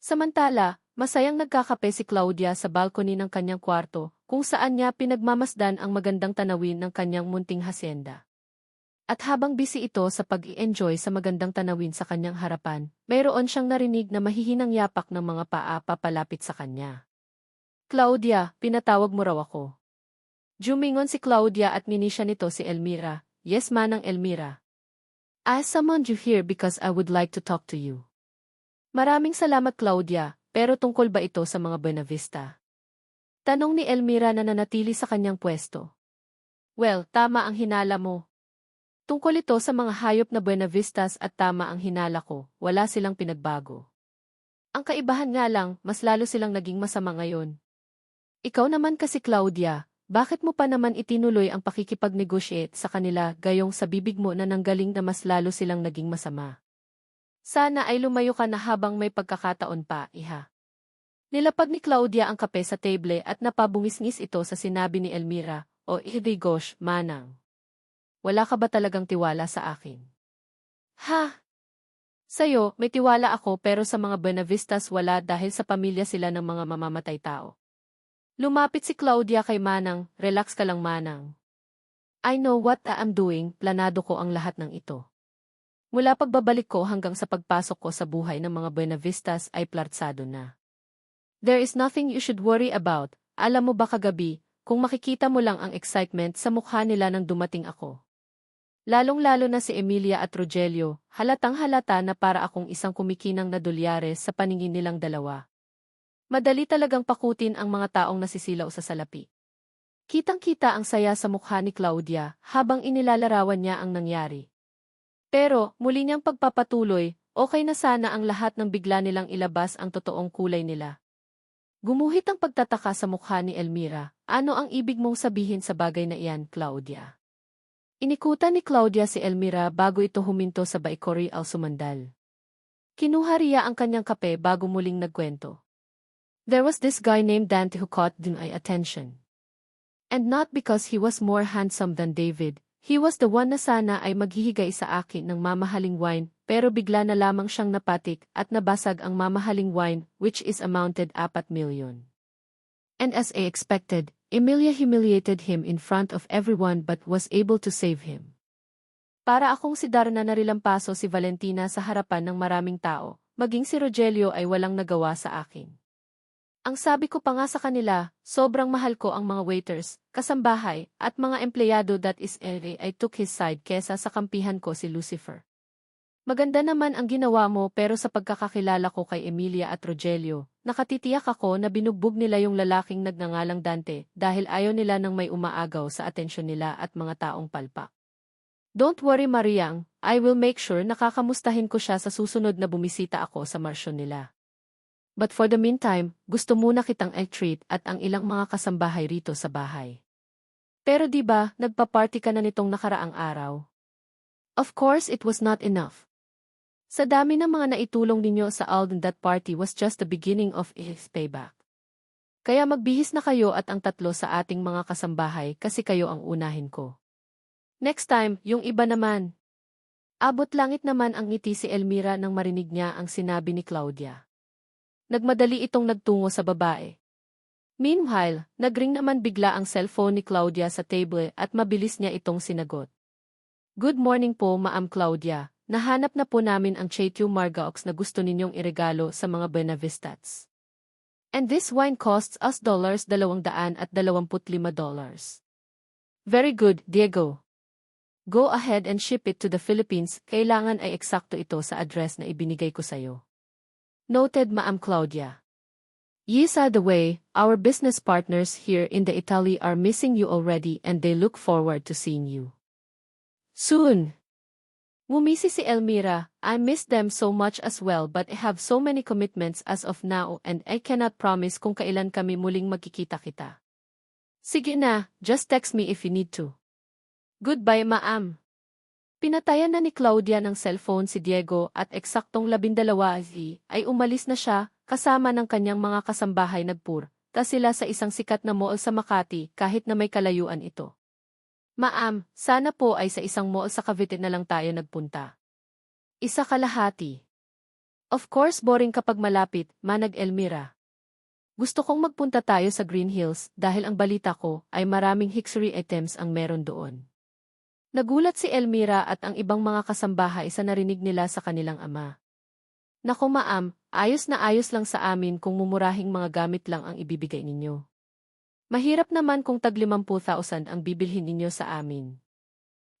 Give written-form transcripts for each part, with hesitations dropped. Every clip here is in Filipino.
Samantala, masayang nagkakape si Claudia sa balcony ng kanyang kwarto, kung saan niya pinagmamasdan ang magandang tanawin ng kanyang munting hasyenda. At habang busy ito sa pag-i-enjoy sa magandang tanawin sa kanyang harapan, mayroon siyang narinig na mahihinang yapak ng mga paa papalapit sa kanya. Claudia, pinatawag mo raw ako. Jumingon si Claudia at minisya nito si Elmira. Yes, manang Elmira. I summoned you here because I would like to talk to you. Maraming salamat Claudia, pero tungkol ba ito sa mga Buenavista? Tanong ni Elmira na nanatili sa kanyang pwesto. Well, tama ang hinala mo. Tungkol ito sa mga hayop na Buenavistas at tama ang hinala ko, wala silang pinagbago. Ang kaibahan nga lang, mas lalo silang naging masama ngayon. Ikaw naman kasi Claudia, bakit mo pa naman itinuloy ang pakikipag-negotiate sa kanila gayong sa bibig mo na nanggaling na mas lalo silang naging masama? Sana ay lumayo ka na habang may pagkakataon pa, iha. Nilapag ni Claudia ang kape sa table at napabungis-ngis ito sa sinabi ni Elmira, o Gosh, manang. Wala ka ba talagang tiwala sa akin? Ha? Sa'yo, may tiwala ako pero sa mga Buenavistas wala dahil sa pamilya sila ng mga mamamatay tao. Lumapit si Claudia kay Manang, relax ka lang Manang. I know what I am doing, planado ko ang lahat ng ito. Mula pagbabalik ko hanggang sa pagpasok ko sa buhay ng mga Buenavistas ay plarsado na. There is nothing you should worry about, alam mo ba kagabi, kung makikita mo lang ang excitement sa mukha nila nang dumating ako. Lalong-lalo na si Emilia at Rogelio, halatang-halata na para akong isang kumikinang na dolyares sa paningin nilang dalawa. Madali talagang pakutin ang mga taong nasisilaw sa salapi. Kitang-kita ang saya sa mukha ni Claudia habang inilalarawan niya ang nangyari. Pero, muli niyang pagpapatuloy, okay na sana ang lahat ng bigla nilang ilabas ang totoong kulay nila. Gumuhit ang pagtataka sa mukha ni Elmira, ano ang ibig mong sabihin sa bagay na iyan, Claudia? Inikutan ni Claudia si Elmira bago ito huminto sa baikori al sumandal. Kinuha riya ang kanyang kape bago muling nagkwento. There was this guy named Dante who caught my attention. And not because he was more handsome than David, he was the one na sana ay maghihigay sa akin ng mamahaling wine, pero bigla na lamang siyang napatik at nabasag ang mamahaling wine, which is amounted 4 million. And as I expected, Emilia humiliated him in front of everyone but was able to save him. Para akong si Darna na rilampaso si Valentina sa harapan ng maraming tao, maging si Rogelio ay walang nagawa sa akin. Ang sabi ko pa nga sa kanila, sobrang mahal ko ang mga waiters, kasambahay, at mga empleyado that is I took his side kesa sa kampihan ko si Lucifer. Maganda naman ang ginawa mo pero sa pagkakakilala ko kay Emilia at Rogelio, nakatitiyak ako na binugbog nila yung lalaking nagngangalang Dante dahil ayaw nila nang may umaagaw sa atensyon nila at mga taong palpak. Don't worry Mariang, I will make sure nakakamustahin ko siya sa susunod na bumisita ako sa marsyon nila. But for the meantime, gusto muna kitang i-treat at ang ilang mga kasambahay rito sa bahay. Pero di ba, nagpa-party ka na nitong nakaraang araw? Of course it was not enough. Sa dami ng mga naitulong ninyo sa Alden, that party was just the beginning of his payback. Kaya magbihis na kayo at ang tatlo sa ating mga kasambahay kasi kayo ang unahin ko. Next time, yung iba naman. Abot langit naman ang ngiti si Elmira nang marinig niya ang sinabi ni Claudia. Nagmadali itong nagtungo sa babae. Meanwhile, nagring naman bigla ang cellphone ni Claudia sa table at mabilis niya itong sinagot. Good morning po, Ma'am Claudia. Nahanap na po namin ang Chateau Margaux na gusto ninyong iregalo sa mga Buenavistats. And this wine costs us $225. Very good, Diego. Go ahead and ship it to the Philippines, kailangan ay eksakto ito sa address na ibinigay ko sa'yo. Noted, Ma'am Claudia. Yes, the way, our business partners here in the Italy are missing you already and they look forward to seeing you soon. Ngumisi si Elmira, I miss them so much as well but I have so many commitments as of now and I cannot promise kung kailan kami muling magkikita-kita. Sige na, just text me if you need to. Goodbye, Ma'am. Pinatayan na ni Claudia ng cellphone si Diego at eksaktong 12 ay umalis na siya kasama ng kanyang mga kasambahay nagpunta sila sa isang sikat na mall sa Makati kahit na may kalayuan ito. Ma'am, sana po ay sa isang mall sa Cavite na lang tayo nagpunta. Isa kalahati. Of course boring kapag malapit, manag Elmira. Gusto kong magpunta tayo sa Green Hills dahil ang balita ko ay maraming Hickory items ang meron doon. Nagulat si Elmira at ang ibang mga kasambahay sa narinig nila sa kanilang ama. Naku maam, ayos na ayos lang sa amin kung mumurahing mga gamit lang ang ibibigay ninyo. Mahirap naman kung tag 50,000 ang bibilhin ninyo sa amin.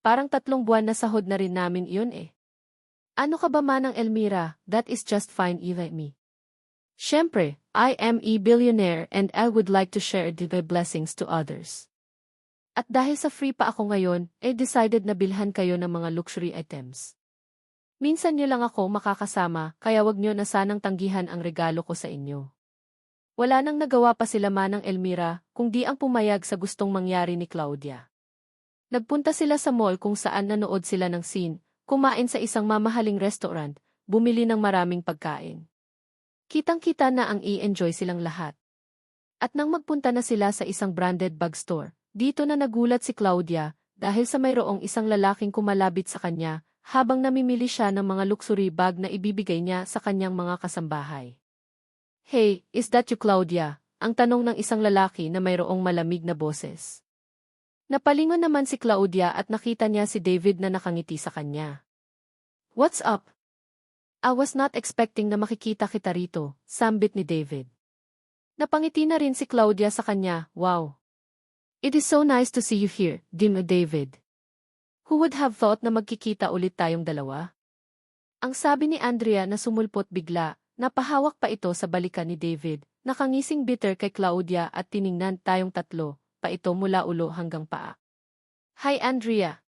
Parang 3 buwan na sahod na rin namin iyon eh. Ano ka ba manang Elmira, that is just fine even me. Siyempre, I am a billionaire and I would like to share the blessings to others. At dahil sa free pa ako ngayon, decided na bilhan kayo ng mga luxury items. Minsan nyo lang ako makakasama, kaya wag nyo na sanang tanggihan ang regalo ko sa inyo. Wala nang nagawa pa sila manang Elmira, kung di ang pumayag sa gustong mangyari ni Claudia. Nagpunta sila sa mall kung saan nanood sila ng scene, kumain sa isang mamahaling restaurant, bumili ng maraming pagkain. Kitang-kita na ang i-enjoy silang lahat. At nang magpunta na sila sa isang branded bag store, dito na nagulat si Claudia dahil sa mayroong isang lalaking kumalabit sa kanya habang namimili siya ng mga luxury bag na ibibigay niya sa kanyang mga kasambahay. Hey, is that you Claudia? Ang tanong ng isang lalaki na mayroong malamig na boses. Napalingon naman si Claudia at nakita niya si David na nakangiti sa kanya. What's up? I was not expecting na makikita kita rito, sambit ni David. Napangiti na rin si Claudia sa kanya, wow. It is so nice to see you here, David. Who would have thought na magkikita ulit tayong dalawa? Ang sabi ni Andrea na sumulpot bigla, napahawak pa ito sa balikan ni David, nakangising bitter kay Claudia at tiningnan tayong tatlo, pa ito mula ulo hanggang paa. Hi Andrea.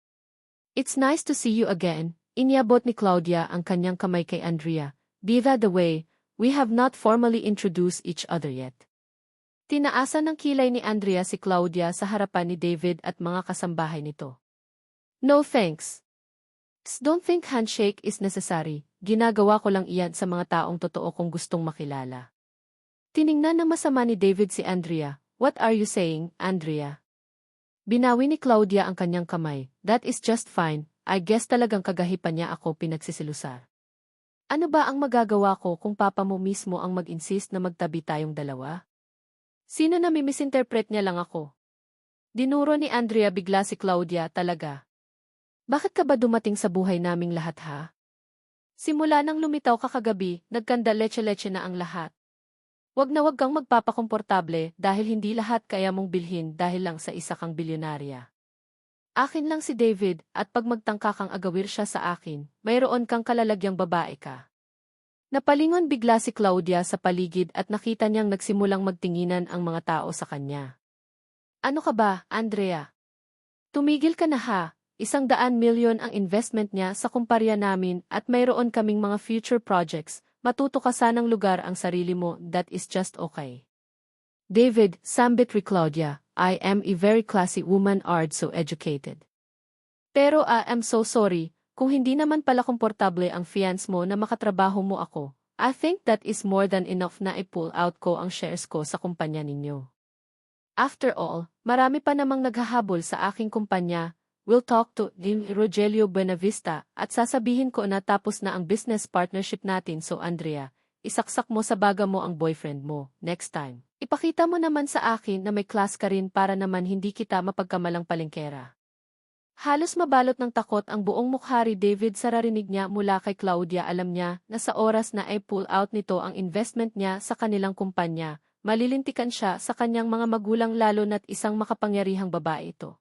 It's nice to see you again, inyabot ni Claudia ang kanyang kamay kay Andrea. By the way, we have not formally introduced each other yet. Tinaasan ng kilay ni Andrea si Claudia sa harapan ni David at mga kasambahay nito. No thanks. Don't think handshake is necessary, ginagawa ko lang iyan sa mga taong totoo kong gustong makilala. Tiningnan na masama ni David si Andrea. What are you saying, Andrea? Binawi ni Claudia ang kanyang kamay. That is just fine, I guess talagang kagahipan niya ako pinagsisilusar. Ano ba ang magagawa ko kung papa mo mismo ang mag-insist na magtabi tayong dalawa? Sino na mimisinterpret niya lang ako? Dinuro ni Andrea bigla si Claudia talaga. Bakit ka ba dumating sa buhay naming lahat ha? Simula nang lumitaw ka kagabi, nagkanda leche-leche na ang lahat. Wag na wag kang magpapakomportable dahil hindi lahat kaya mong bilhin dahil lang sa isa kang bilyonarya. Akin lang si David at pag magtangka kang agawir siya sa akin, mayroon kang kalalagyang babae ka. Napalingon bigla si Claudia sa paligid at nakita niyang nagsimulang magtinginan ang mga tao sa kanya. Ano ka ba, Andrea? Tumigil ka na ha, 100 milyon ang investment niya sa kumparya namin at mayroon kaming mga future projects. Matuto ka sanang lugar ang sarili mo, that is just okay. David, sambit ri Claudia, I am a very classy woman so educated. Pero I am so sorry, kung hindi naman pala komportable ang fiance mo na makatrabaho mo ako, I think that is more than enough na i-pull out ko ang shares ko sa kumpanya ninyo. After all, marami pa namang naghahabol sa aking kumpanya. We'll talk to Rogelio Buenavista at sasabihin ko na tapos na ang business partnership natin so Andrea, isaksak mo sa baga mo ang boyfriend mo, next time. Ipakita mo naman sa akin na may class ka rin para naman hindi kita mapagkamalang palengkera. Halos mabalot ng takot ang buong mukha ni David sa narinig niya mula kay Claudia. Alam niya na sa oras na ay pull out nito ang investment niya sa kanilang kumpanya, malilintikan siya sa kanyang mga magulang lalo na't isang makapangyarihang babae ito.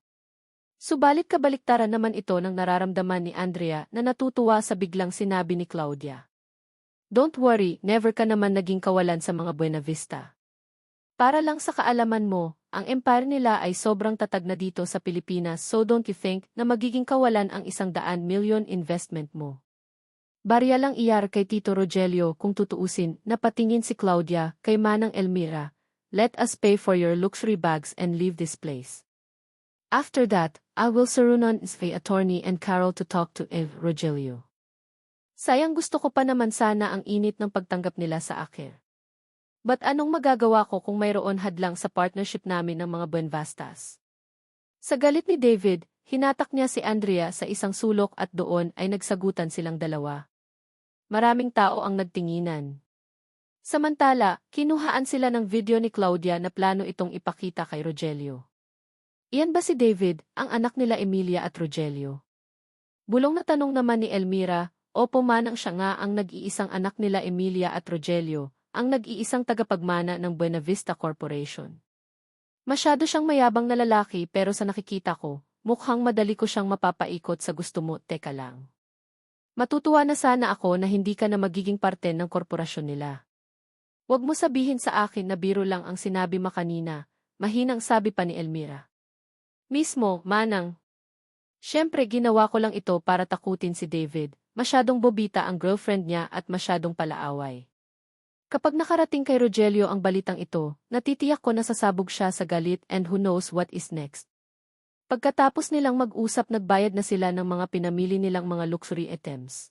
Subalit kabaliktaran naman ito ng nararamdaman ni Andrea na natutuwa sa biglang sinabi ni Claudia. Don't worry, never ka naman naging kawalan sa mga Buenavista. Para lang sa kaalaman mo, ang empire nila ay sobrang tatag na dito sa Pilipinas so don't you think na magiging kawalan ang 100 milyon investment mo. Barya lang iyar kay Tito Rogelio kung tutuusin, napatingin si Claudia kay Manang Elmira. Let us pay for your luxury bags and leave this place. After that, I will surunan the attorney and Carol to talk to Rogelio. Sayang gusto ko pa naman sana ang init ng pagtanggap nila sa akin. But anong magagawa ko kung mayroon hadlang sa partnership namin ng mga Buenavestas? Sa galit ni David, hinatak niya si Andrea sa isang sulok at doon ay nagsagutan silang dalawa. Maraming tao ang nagtinginan. Samantala, kinuhaan sila ng video ni Claudia na plano itong ipakita kay Rogelio. Iyan ba si David, ang anak nila Emilia at Rogelio? Bulong na tanong naman ni Elmira, opo manang siya nga ang nag-iisang anak nila Emilia at Rogelio, ang nag-iisang tagapagmana ng Buena Vista Corporation. Masyado siyang mayabang na lalaki pero sa nakikita ko, mukhang madali ko siyang mapapaikot sa gusto mo, teka lang. Matutuwa na sana ako na hindi ka na magiging parte ng korporasyon nila. Huwag mo sabihin sa akin na biro lang ang sinabi mo kanina, mahinang sabi pa ni Elmira. Mismo, manang. Siyempre ginawa ko lang ito para takutin si David, masyadong bobita ang girlfriend niya at masyadong palaaway. Kapag nakarating kay Rogelio ang balitang ito, natitiyak ko na sasabog siya sa galit and who knows what is next. Pagkatapos nilang mag-usap nagbayad na sila ng mga pinamili nilang mga luxury items.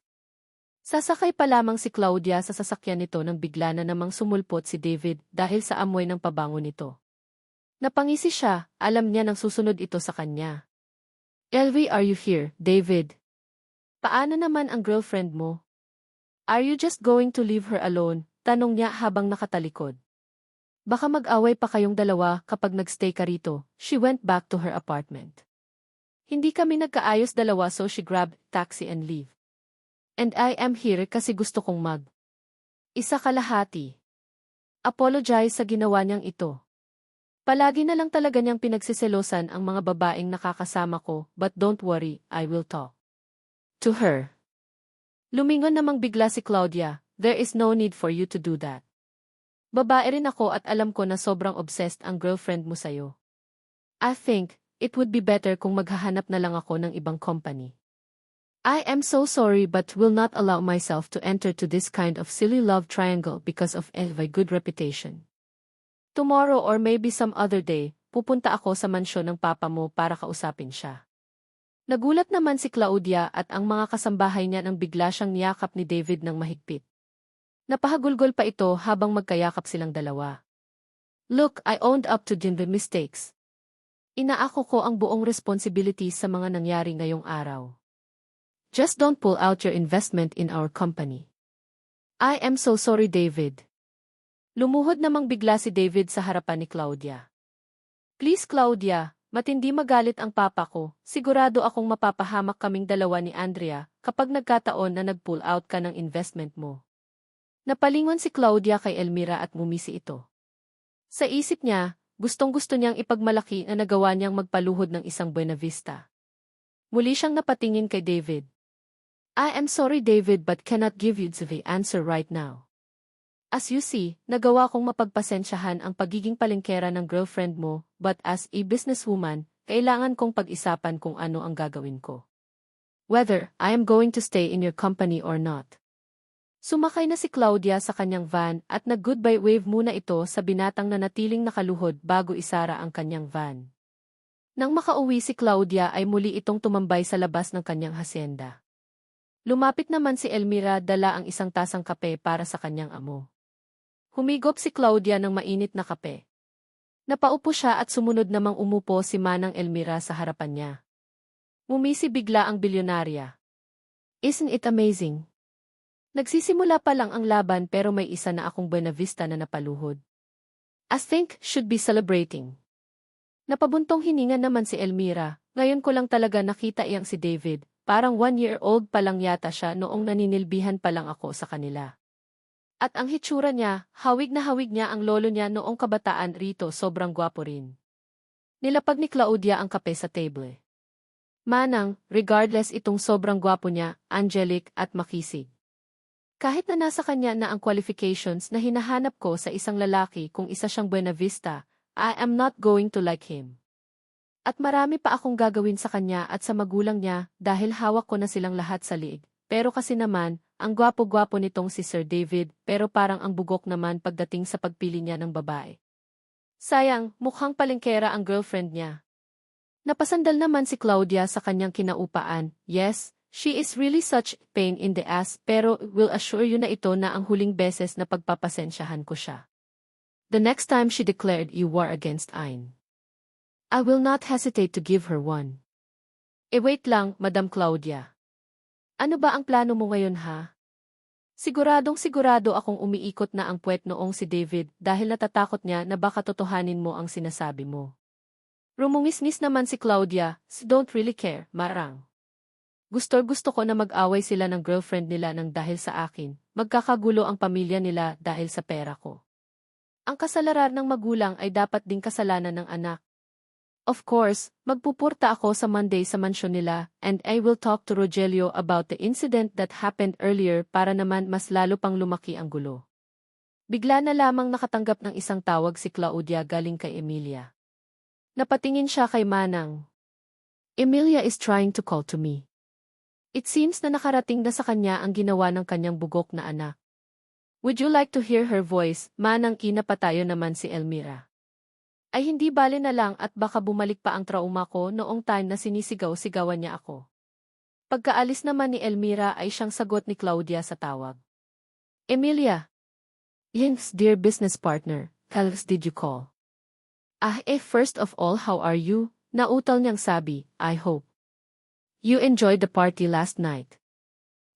Sasakay pa lamang si Claudia sa sasakyan nito nang bigla na namang sumulpot si David dahil sa amoy ng pabango nito. Napangisi siya, alam niya nang susunod ito sa kanya. "LV, are you here, David? Paano naman ang girlfriend mo? Are you just going to leave her alone?" Tanong niya habang nakatalikod. "Baka mag-away pa kayong dalawa kapag nagstay ka rito." She went back to her apartment. "Hindi kami nagkaayos dalawa so she grabbed taxi and leave. And I am here kasi gusto kong isa kalahati. Apologize sa ginawa niyang ito. Palagi na lang talaga niyang pinagsiselosan ang mga babaeng nakakasama ko, but don't worry, I will talk to her." Lumingon namang bigla si Claudia, "There is no need for you to do that. Babae rin ako at alam ko na sobrang obsessed ang girlfriend mo sayo. I think it would be better kung maghahanap na lang ako ng ibang company. I am so sorry but will not allow myself to enter to this kind of silly love triangle because of my good reputation. Tomorrow or maybe some other day, pupunta ako sa mansyon ng papa mo para kausapin siya." Nagulat naman si Claudia at ang mga kasambahay niya nang bigla siyang niyakap ni David ng mahigpit. Napahagulgol pa ito habang magkayakap silang dalawa. "Look, I owned up to the mistakes. Inaako ko ang buong responsibility sa mga nangyari ngayong araw. Just don't pull out your investment in our company. I am so sorry, David." Lumuhod namang bigla si David sa harapan ni Claudia. "Please, Claudia, matindi magalit ang papa ko. Sigurado akong mapapahamak kaming dalawa ni Andrea kapag nagkataon na nag-pull out ka ng investment mo." Napalingon si Claudia kay Elmira at ngumisi ito. Sa isip niya, gustong-gusto niyang ipagmalaki na nagawa niyang magpaluhod ng isang Buena Vista. Muli siyang napatingin kay David. "I am sorry, David, but cannot give you the answer right now. As you see, nagawa kong mapagpasensyahan ang pagiging palengkera ng girlfriend mo, but as a businesswoman, kailangan kong pag-isapan kung ano ang gagawin ko. Whether I am going to stay in your company or not." Sumakay na si Claudia sa kanyang van at nag-goodbye wave muna ito sa binatang na natiling nakaluhod bago isara ang kanyang van. Nang makauwi si Claudia ay muli itong tumambay sa labas ng kanyang hasyenda. Lumapit naman si Elmira dala ang isang tasang kape para sa kanyang amo. Humigop si Claudia ng mainit na kape. Napaupo siya at sumunod namang umupo si Manang Elmira sa harapan niya. Ngumisi bigla ang bilyonarya. "Isn't it amazing? Nagsisimula pa lang ang laban pero may isa na akong Buena Vista na napaluhod. I think should be celebrating." Napabuntong hininga naman si Elmira, ngayon ko lang talaga nakita iyang si David, parang 1-year-old pa lang yata siya noong naninilbihan pa lang ako sa kanila. At ang hitsura niya, hawig na hawig niya ang lolo niya noong kabataan rito, sobrang gwapo rin. Nilapag ni Claudia ang kape sa table. "Manang, regardless itong sobrang gwapo niya, angelic at makisig. Kahit na nasa kanya na ang qualifications na hinahanap ko sa isang lalaki kung isa siyang Buena Vista, I am not going to like him. At marami pa akong gagawin sa kanya at sa magulang niya dahil hawak ko na silang lahat sa liig. Pero kasi naman, ang gwapo-gwapo nitong si Sir David pero parang ang bugok naman pagdating sa pagpili niya ng babae. Sayang, mukhang palengkera ang girlfriend niya." Napasandal naman si Claudia sa kanyang kinaupaan. "Yes, she is really such pain in the ass pero will assure you na ito na ang huling beses na pagpapasensyahan ko siya. The next time she declared you war against Ain, I will not hesitate to give her one." Wait lang, Madam Claudia. Ano ba ang plano mo ngayon ha? Siguradong-sigurado akong umiikot na ang puwet noong si David dahil natatakot niya na baka totohanin mo ang sinasabi mo. Rumungisngis naman si Claudia, "Don't really care, Marang. Gusto ko na mag-away sila ng girlfriend nila nang dahil sa akin, magkakagulo ang pamilya nila dahil sa pera ko. Ang kasalanan ng magulang ay dapat ding kasalanan ng anak. Of course, magpupurta ako sa Monday sa mansyon nila, and I will talk to Rogelio about the incident that happened earlier para naman mas lalo pang lumaki ang gulo." Bigla na lamang nakatanggap ng isang tawag si Claudia galing kay Emilia. Napatingin siya kay Manang. "Emilia is trying to call to me. It seems na nakarating na sa kanya ang ginawa ng kanyang bugok na anak. Would you like to hear her voice?" Manang kinapatayo naman si Elmira. Ay hindi bale na lang at baka bumalik pa ang trauma ko noong time na sinisigaw-sigawan niya ako. Pagkaalis naman ni Elmira ay siyang sagot ni Claudia sa tawag. "Emilia." "Yes, dear business partner, Carlos, did you call?" First of all, how are you?" Nautal niyang sabi, "I hope you enjoyed the party last night."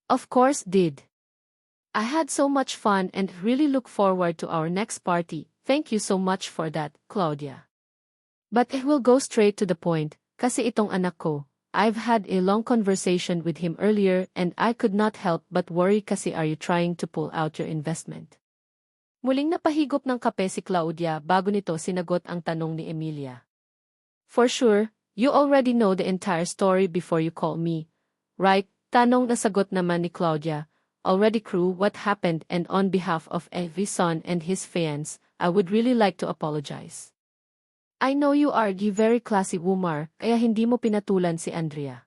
"Of course did. I had so much fun and really look forward to our next party. Thank you so much for that, Claudia. But I will go straight to the point, kasi itong anak ko, I've had a long conversation with him earlier and I could not help but worry kasi are you trying to pull out your investment?" Muling napahigop ng kape si Claudia bago nito sinagot ang tanong ni Emilia. "For sure, you already know the entire story before you call me, right?" Tanong na sagot naman ni Claudia. "Already crew what happened and on behalf of Evie's son and his fiancé, I would really like to apologize. I know you are a very classy woman, kaya hindi mo pinatulan si Andrea.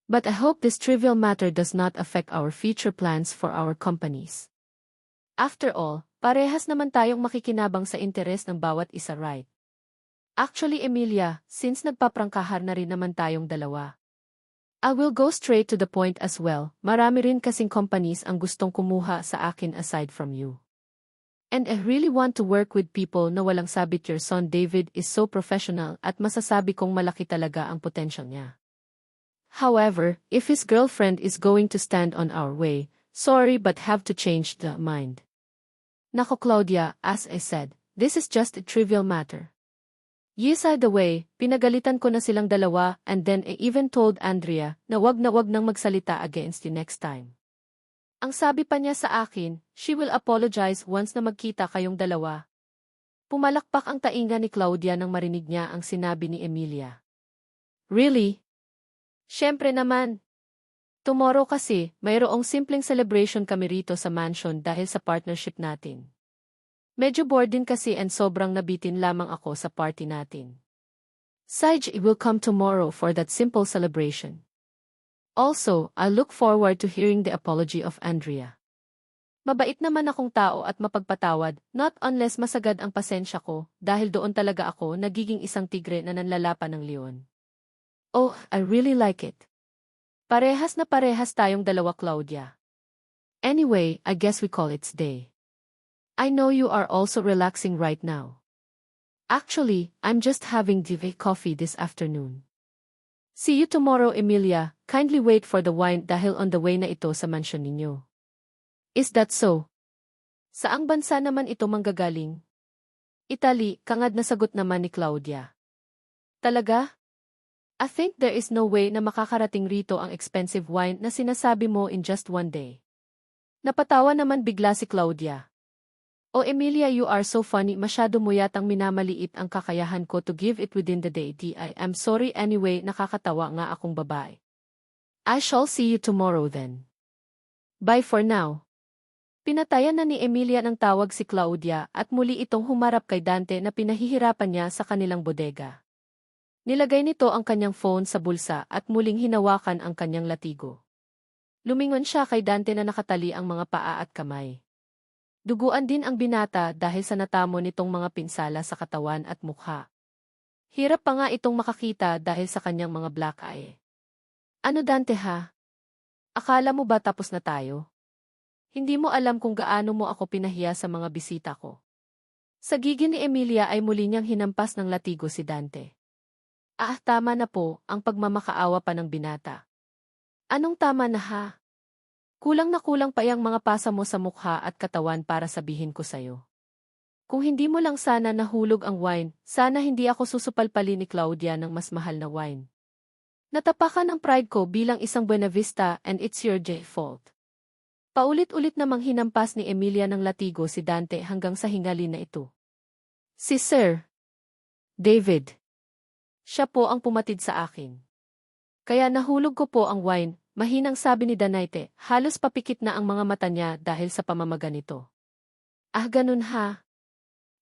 But I hope this trivial matter does not affect our future plans for our companies. After all, parehas naman tayong makikinabang sa interes ng bawat isa, right? Actually, Emilia, since nagpaprangkahar na rin naman tayong dalawa, I will go straight to the point as well. Marami rin kasing companies ang gustong kumuha sa akin aside from you. And I really want to work with people na walang sabit. Your son David is so professional at masasabi kong malaki talaga ang potential niya. However, if his girlfriend is going to stand on our way, sorry but have to change the mind." "Nako Claudia, as I said, this is just a trivial matter. Yes, the way, pinagalitan ko na silang dalawa and then I even told Andrea na wag nang magsalita against you next time. Ang sabi pa niya sa akin, she will apologize once na magkita kayong dalawa." Pumalakpak ang tainga ni Claudia nang marinig niya ang sinabi ni Emilia. "Really? Siyempre naman. Tomorrow kasi, mayroong simpleng celebration kami rito sa mansion dahil sa partnership natin. Medyo bored din kasi and sobrang nabitin lamang ako sa party natin. Sage will come tomorrow for that simple celebration. Also, I look forward to hearing the apology of Andrea. Mabait naman akong tao at mapagpatawad, not unless masagad ang pasensya ko, dahil doon talaga ako nagiging isang tigre na nanlalapan ng leon. Oh, I really like it. Parehas na parehas tayong dalawa, Claudia. Anyway, I guess we call it day. I know you are also relaxing right now. Actually, I'm just having dive coffee this afternoon. See you tomorrow, Emilia. Kindly wait for the wine dahil on the way na ito sa mansion ninyo. Is that so? Saang bansa naman ito manggagaling? Italy, kangad na sagot naman ni Claudia. Talaga? I think there is no way na makakarating rito ang expensive wine na sinasabi mo in just one day. Napatawa naman bigla si Claudia. Oh Emilia, you are so funny, masyado mo yatang minamaliit ang kakayahan ko to give it within the day. I am sorry anyway, nakakatawa nga akong babae. I shall see you tomorrow then. Bye for now. Pinatayan na ni Emilia ng tawag si Claudia at muli itong humarap kay Dante na pinahihirapan niya sa kanilang bodega. Nilagay nito ang kanyang phone sa bulsa at muling hinawakan ang kanyang latigo. Lumingon siya kay Dante na nakatali ang mga paa at kamay. Duguan din ang binata dahil sa natamo nitong mga pinsala sa katawan at mukha. Hirap pa nga itong makakita dahil sa kanyang mga black eye. Ano Dante ha? Akala mo ba tapos na tayo? Hindi mo alam kung gaano mo ako pinahiya sa mga bisita ko. Sa gigil ni Emilia ay muli niyang hinampas ng latigo si Dante. Tama na po, ang pagmamakaawa pa ng binata. Anong tama na ha? Kulang na kulang pa yang mga pasa mo sa mukha at katawan para sabihin ko sa'yo. Kung hindi mo lang sana nahulog ang wine, sana hindi ako susupalpali ni Claudia ng mas mahal na wine. Natapakan ang pride ko bilang isang Buenavista and it's your fault. Paulit-ulit namang hinampas ni Emilia ng latigo si Dante hanggang sa hingalin na ito. Si Sir David. Siya po ang pumatid sa akin. Kaya nahulog ko po ang wine. Mahinang sabi ni Danaite, halos papikit na ang mga mata niya dahil sa pamamaga nito. Ah, ganun ha?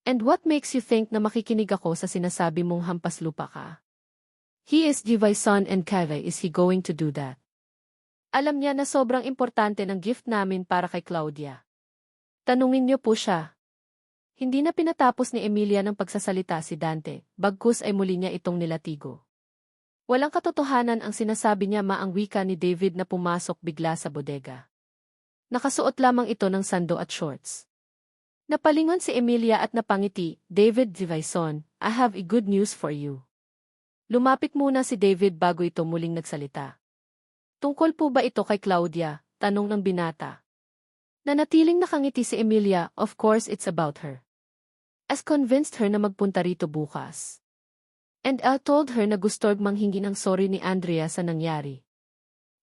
And what makes you think na makikinig ako sa sinasabi mong hampas lupa ka? He is Jivay's son and kaya is he going to do that? Alam niya na sobrang importante ng gift namin para kay Claudia. Tanungin niyo po siya. Hindi na pinatapos ni Emilia ng pagsasalita si Dante, bagkus ay muli niya itong nilatigo. Walang katotohanan ang sinasabi niya ang wika ni David na pumasok bigla sa bodega. Nakasuot lamang ito ng sando at shorts. Napalingon si Emilia at napangiti, David Divison, I have a good news for you. Lumapit muna si David bago ito muling nagsalita. Tungkol po ba ito kay Claudia? Tanong ng binata. Nanatiling nakangiti si Emilia, of course it's about her. As convinced her na magpunta rito bukas. And I told her na gustog manghingi ng sorry ni Andrea sa nangyari.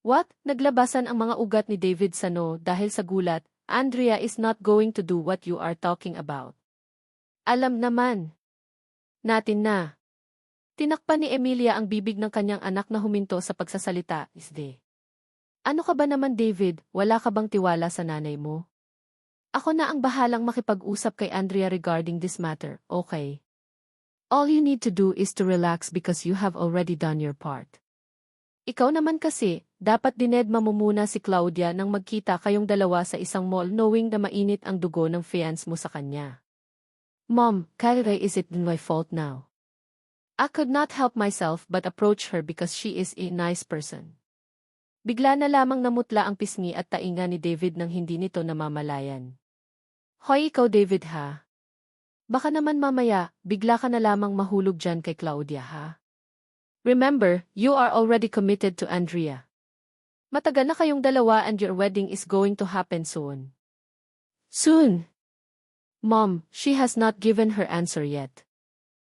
What? Naglabasan ang mga ugat ni David sa no dahil sa gulat, Andrea is not going to do what you are talking about. Alam naman natin na. Tinakpan ni Emilia ang bibig ng kanyang anak na huminto sa pagsasalita, isde. Ano ka ba naman David, wala ka bang tiwala sa nanay mo? Ako na ang bahalang makipag-usap kay Andrea regarding this matter, okay? All you need to do is to relax because you have already done your part. Ikaw naman kasi, dapat dinedma mo muna si Claudia nang magkita kayong dalawa sa isang mall knowing na mainit ang dugo ng fiance mo sa kanya. Mom, Kyrie, is it my fault now? I could not help myself but approach her because she is a nice person. Bigla na lamang namutla ang pisngi at tainga ni David nang hindi nito namamalayan. Hoy ikaw David ha? Baka naman mamaya, bigla ka na lamang mahulog dyan kay Claudia ha? Remember, you are already committed to Andrea. Matagal na kayong dalawa and your wedding is going to happen soon. Soon? Mom, she has not given her answer yet.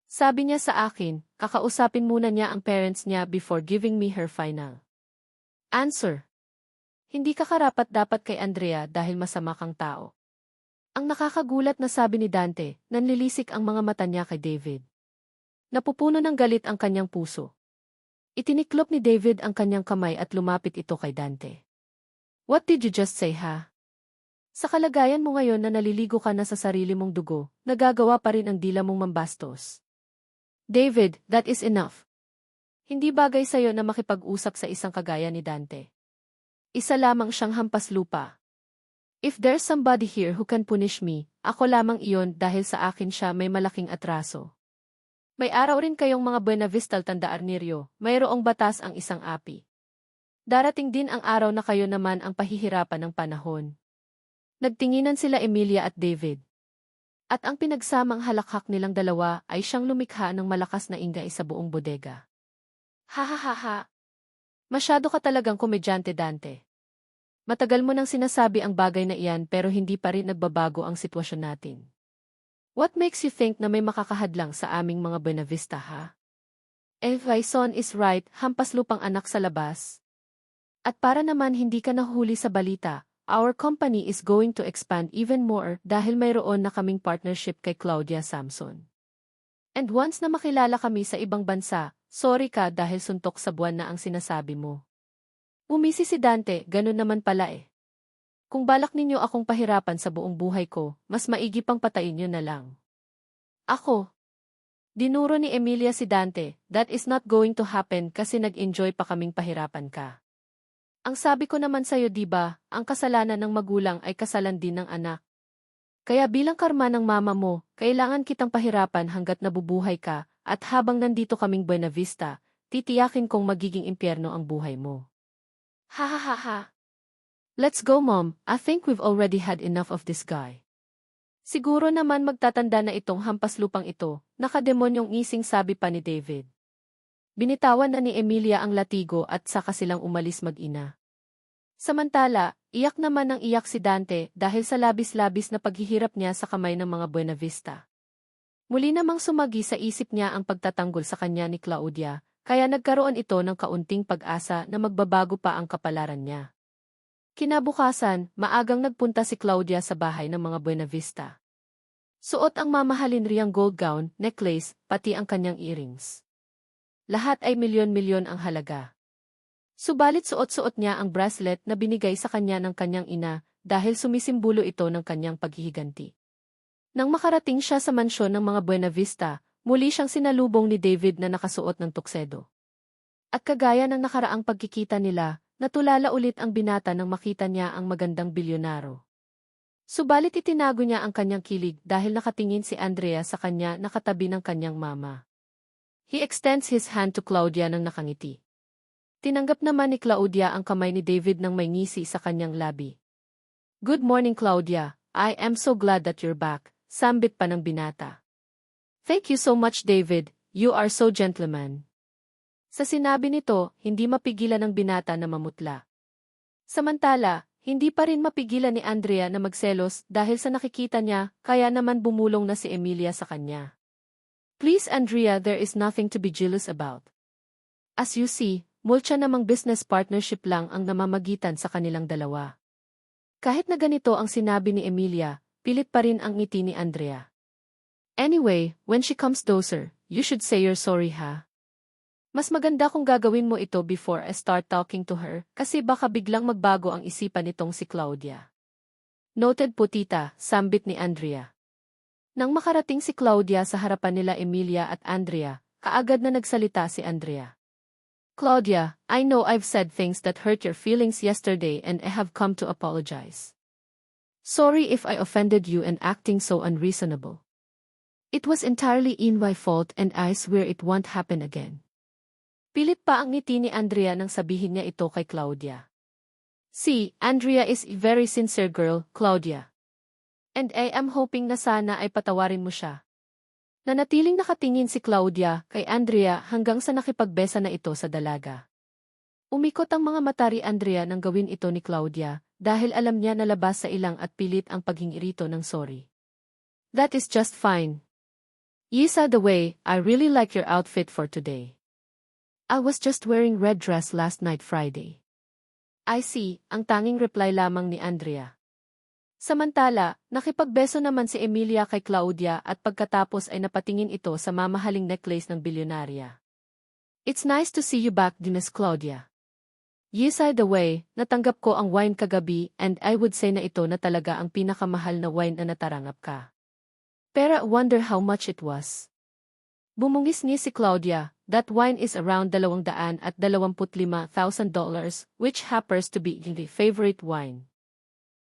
Sabi niya sa akin, kakausapin muna niya ang parents niya before giving me her final answer. Hindi ka karapat-dapat kay Andrea dahil masama kang tao. Ang nakakagulat na sabi ni Dante, nanlilisik ang mga mata niya kay David. Napupuno ng galit ang kanyang puso. Itiniklop ni David ang kanyang kamay at lumapit ito kay Dante. What did you just say ha? Sa kalagayan mo ngayon na naliligo ka na sa sarili mong dugo, nagagawa pa rin ang dila mong mambastos. David, that is enough. Hindi bagay sa'yo na makipag-usap sa isang kagaya ni Dante. Isa lamang siyang hampas lupa. If there's somebody here who can punish me, ako lamang iyon dahil sa akin siya may malaking atraso. May araw rin kayong mga Buenavistal Tanda-Arniryo, mayroong batas ang isang api. Darating din ang araw na kayo naman ang pahihirapan ng panahon. Nagtinginan sila Emilia at David. At ang pinagsamang halakhak nilang dalawa ay siyang lumikha ng malakas na ingay sa buong bodega. Ha ha ha ha. Masyado ka talagang komedyante Dante. Matagal mo nang sinasabi ang bagay na iyan pero hindi pa rin nagbabago ang sitwasyon natin. What makes you think na may makakahadlang sa aming mga Buenavista ha? If my son is right, hampas lupang anak sa labas. At para naman hindi ka nahuli sa balita, our company is going to expand even more dahil mayroon na kaming partnership kay Claudia Samson. And once na makilala kami sa ibang bansa, sorry ka dahil suntok sa buwan na ang sinasabi mo. Umisi si Dante, ganun naman pala eh. Kung balak ninyo akong pahirapan sa buong buhay ko, mas maigi pang patayin nyo na lang. Ako. Dinuro ni Emilia si Dante, that is not going to happen kasi nag-enjoy pa kaming pahirapan ka. Ang sabi ko naman sa'yo diba, ang kasalanan ng magulang ay kasalan din ng anak. Kaya bilang karma ng mama mo, kailangan kitang pahirapan hanggat nabubuhay ka, at habang nandito kaming Buenavista, titiyakin kong magiging impyerno ang buhay mo. Ha ha ha ha. Let's go mom, I think we've already had enough of this guy. Siguro naman magtatanda na itong hampas lupang ito, nakademonyong ngising sabi pa ni David. Binitawan na ni Emilia ang latigo at saka silang umalis mag-ina. Samantala, iyak naman ng iyak si Dante dahil sa labis-labis na paghihirap niya sa kamay ng mga Buenavista. Muli namang sumagi sa isip niya ang pagtatanggol sa kanya ni Claudia, kaya nagkaroon ito ng kaunting pag-asa na magbabago pa ang kapalaran niya. Kinabukasan, maagang nagpunta si Claudia sa bahay ng mga Buenavista. Suot ang mamahalin riyang gold gown, necklace, pati ang kanyang earrings. Lahat ay milyon-milyon ang halaga. Subalit suot-suot niya ang bracelet na binigay sa kanya ng kanyang ina dahil sumisimbolo ito ng kanyang paghihiganti. Nang makarating siya sa mansyon ng mga Buenavista, muli siyang sinalubong ni David na nakasuot ng tuksedo. At kagaya ng nakaraang pagkikita nila, natulala ulit ang binata nang makita niya ang magandang bilyonaro. Subalit itinago niya ang kanyang kilig dahil nakatingin si Andrea sa kanya na katabi ng kanyang mama. He extends his hand to Claudia nang nakangiti. Tinanggap naman ni Claudia ang kamay ni David nang may ngisi sa kanyang labi. "Good morning, Claudia. I am so glad that you're back," sambit pa ng binata. "Thank you so much, David. You are so gentleman." Sa sinabi nito, hindi mapigilan ng binata na mamutla. Samantala, hindi pa rin mapigilan ni Andrea na magselos dahil sa nakikita niya, kaya naman bumulong na si Emilia sa kanya. "Please, Andrea, there is nothing to be jealous about. As you see, mulcha namang business partnership lang ang namamagitan sa kanilang dalawa." Kahit na ganito ang sinabi ni Emilia, pilit pa rin ang ngiti ni Andrea. "Anyway, when she comes closer, you should say you're sorry, ha? Mas maganda kung gagawin mo ito before I start talking to her kasi baka biglang magbago ang isipan nitong si Claudia." "Noted po, tita," sambit ni Andrea. Nang makarating si Claudia sa harapan nila Emilia at Andrea, kaagad na nagsalita si Andrea. "Claudia, I know I've said things that hurt your feelings yesterday and I have come to apologize. Sorry if I offended you and acting so unreasonable. It was entirely in my fault and I swear it won't happen again." Pilit pa ang ngiti ni Andrea nang sabihin niya ito kay Claudia. "See, Andrea is a very sincere girl, Claudia. And I am hoping na sana ay patawarin mo siya." Nanatiling nakatingin si Claudia kay Andrea hanggang sa nakipagbesa na ito sa dalaga. Umikot ang mga mata ni Andrea nang gawin ito ni Claudia dahil alam niya na labas sa ilang at pilit ang paghingi rito ng sorry. "That is just fine. Yisa, the way, I really like your outfit for today. I was just wearing red dress last night Friday." "I see," ang tanging reply lamang ni Andrea. Samantala, nakipagbeso naman si Emilia kay Claudia at pagkatapos ay napatingin ito sa mamahaling necklace ng bilyonarya. "It's nice to see you back, Miss Claudia. Yes, by the way, natanggap ko ang wine kagabi and I would say na ito na talaga ang pinakamahal na wine na natarangap ka. Pero I wonder how much it was." Bumungis ni si Claudia, "That wine is around $225,000, which happens to be the favorite wine."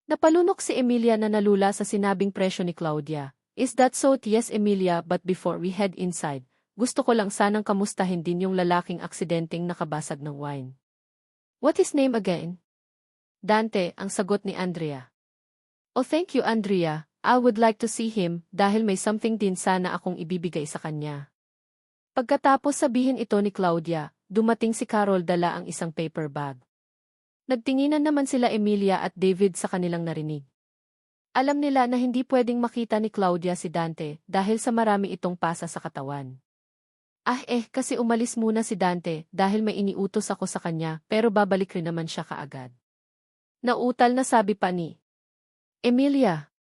Napalunok si Emilia na nalula sa sinabing presyo ni Claudia. "Is that so?" "Yes, Emilia, but before we head inside, gusto ko lang sanang kamustahin din yung lalaking aksidenteng nakabasag ng wine." "What his name again?" "Dante," ang sagot ni Andrea. "Oh, thank you, Andrea. I would like to see him dahil may something din sana akong ibibigay sa kanya." Pagkatapos sabihin ito ni Claudia, dumating si Carol dala ang isang paper bag. Nagtinginan naman sila Emilia at David sa kanilang narinig. Alam nila na hindi pwedeng makita ni Claudia si Dante dahil sa marami itong pasa sa katawan. Kasi umalis muna si Dante dahil may iniutos ako sa kanya pero babalik rin naman siya kaagad." Nautal na sabi pa ni Emilia.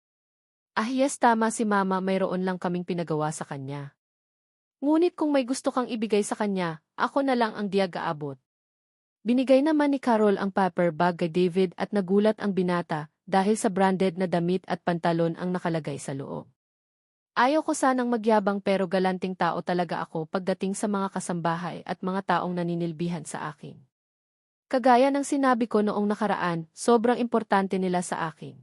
Yes, tama si Mama, mayroon lang kaming pinagawa sa kanya. Ngunit kung may gusto kang ibigay sa kanya, ako na lang ang diag-aabot." Binigay naman ni Carol ang paper bag kay David at nagulat ang binata dahil sa branded na damit at pantalon ang nakalagay sa loob. "Ayaw ko sanang magyabang pero galanting tao talaga ako pagdating sa mga kasambahay at mga taong naninilbihan sa akin. Kagaya ng sinabi ko noong nakaraan, sobrang importante nila sa akin.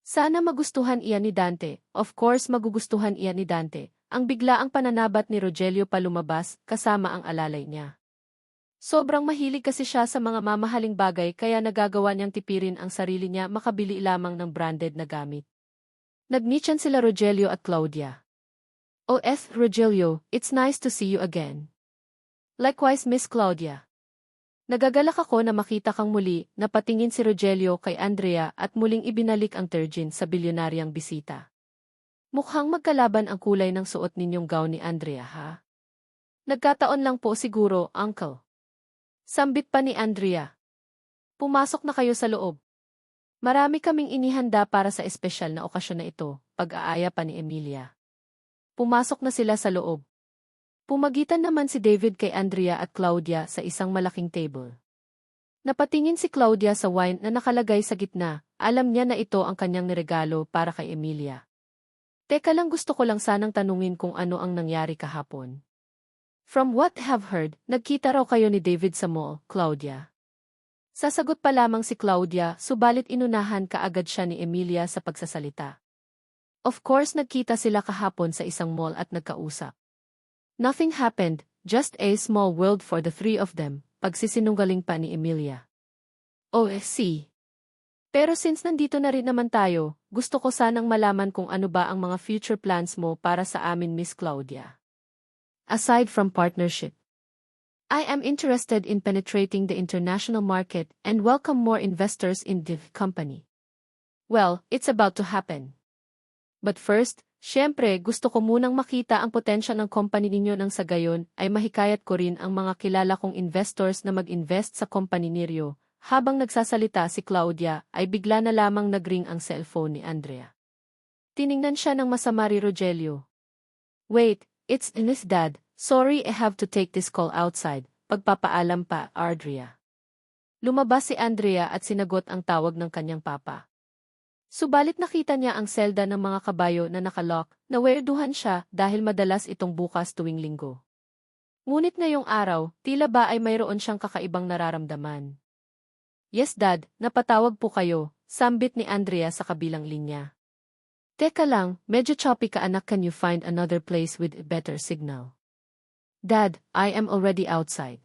Sana magustuhan iyan ni Dante." Of course magugustuhan iyan ni Dante. Ang biglaang pananabat ni Rogelio pa lumabas kasama ang alalay niya. Sobrang mahilig kasi siya sa mga mamahaling bagay kaya nagagawa niyang tipirin ang sarili niya makabili lamang ng branded na gamit. Nagnichan sila Rogelio at Claudia. "Oh, Rogelio, it's nice to see you again." "Likewise, Miss Claudia." Nagagalak ako na makita kang muli, napatingin si Rogelio kay Andrea at muling ibinalik ang turgin sa bilyonaryang bisita. Mukhang magkalaban ang kulay ng suot ninyong gown ni Andrea, ha? Nagkataon lang po siguro, Uncle. Sambit pa ni Andrea. Pumasok na kayo sa loob. Marami kaming inihanda para sa espesyal na okasyon na ito, pag-aaya pa ni Emilia. Pumasok na sila sa loob. Pumagitan naman si David kay Andrea at Claudia sa isang malaking table. Napatingin si Claudia sa wine na nakalagay sa gitna, alam niya na ito ang kanyang niregalo para kay Emilia. Teka lang, gusto ko lang sanang tanungin kung ano ang nangyari kahapon. From what I have heard, nagkita raw kayo ni David sa mall, Claudia. Sasagot pa lamang si Claudia, subalit inunahan kaagad siya ni Emilia sa pagsasalita. Of course nagkita sila kahapon sa isang mall at nagkausap. Nothing happened, just a small world for the three of them, pagsisinunggaling pa ni Emilia. Oh, see. Pero since nandito na rin naman tayo, gusto ko sanang malaman kung ano ba ang mga future plans mo para sa amin, Miss Claudia. Aside from partnership, I am interested in penetrating the international market and welcome more investors in the company. Well, it's about to happen. But first, syempre gusto ko munang makita ang potential ng company ninyo nang sa gayon ay mahikayat ko rin ang mga kilala kong investors na mag-invest sa company ni Rio. Habang nagsasalita si Claudia ay bigla na lamang nagring ang cellphone ni Andrea. Tiningnan siya ng masama ni Rogelio. Wait, it's Miss Dad. Sorry, I have to take this call outside. Pagpapaalam pa, Andrea. Lumabas si Andrea at sinagot ang tawag ng kanyang papa. Subalit nakita niya ang selda ng mga kabayo na nakalock, nawerduhan siya dahil madalas itong bukas tuwing linggo. Ngunit ngayong araw, tila ba ay mayroon siyang kakaibang nararamdaman. Yes, Dad, napatawag po kayo, sambit ni Andrea sa kabilang linya. Teka lang, medyo choppy ka anak, can you find another place with a better signal? Dad, I am already outside.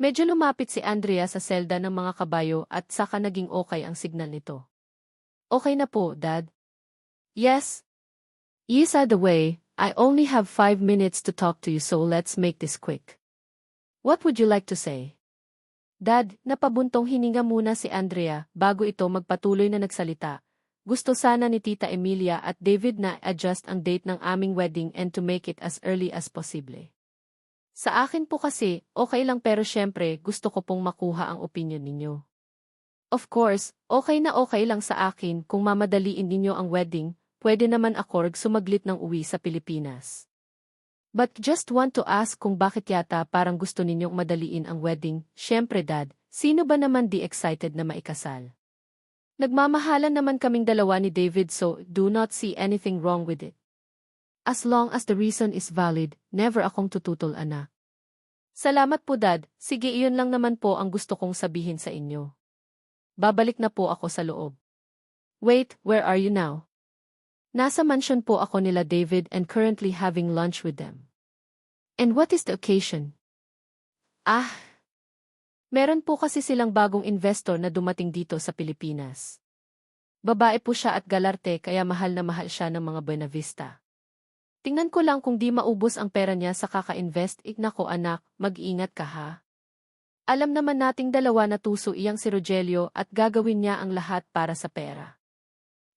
Medyo lumapit si Andrea sa selda ng mga kabayo at saka naging okay ang signal nito. Okay na po, Dad. Yes. Yes, the way, I only have 5 minutes to talk to you, so let's make this quick. What would you like to say? Dad, napabuntong hininga muna si Andrea bago ito magpatuloy na nagsalita. Gusto sana ni Tita Emilia at David na adjust ang date ng aming wedding and to make it as early as possible. Sa akin po kasi, okay lang pero syempre gusto ko pong makuha ang opinion ninyo. Of course, okay na okay lang sa akin kung mamadaliin ninyo ang wedding, pwede naman ako sumaglit ng uwi sa Pilipinas. But just want to ask kung bakit yata parang gusto ninyong madaliin ang wedding, syempre Dad, sino ba naman di excited na maikasal? Nagmamahalan naman kaming dalawa ni David so do not see anything wrong with it. As long as the reason is valid, never akong tututol anak. Salamat po Dad, sige iyon lang naman po ang gusto kong sabihin sa inyo. Babalik na po ako sa loob. Wait, where are you now? Nasa mansion po ako nila David and currently having lunch with them. And what is the occasion? Meron po kasi silang bagong investor na dumating dito sa Pilipinas. Babae po siya at galarte kaya mahal na mahal siya ng mga Buena Vista. Tingnan ko lang kung di maubos ang pera niya sa kaka-invest. Nako anak, mag-iingat ka ha. Alam naman nating dalawa na tuso iyang si Rogelio at gagawin niya ang lahat para sa pera.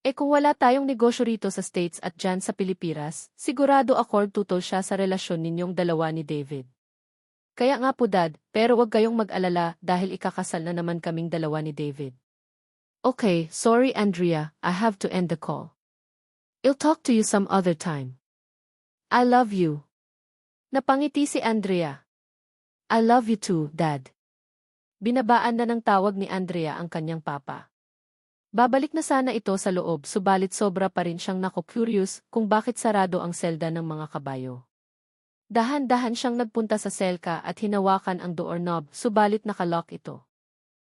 Kung wala tayong negosyo rito sa States at dyan sa Pilipinas, sigurado ako tutol siya sa relasyon ninyong dalawa ni David. Kaya nga po Dad, pero wag kayong mag-alala dahil ikakasal na naman kaming dalawa ni David. Okay, sorry Andrea, I have to end the call. I'll talk to you some other time. I love you. Napangiti si Andrea. I love you too, Dad. Binabaan na ng tawag ni Andrea ang kanyang papa. Babalik na sana ito sa loob subalit sobra pa rin siyang naku-curious kung bakit sarado ang selda ng mga kabayo. Dahan-dahan siyang nagpunta sa selka at hinawakan ang doorknob subalit nakalock ito.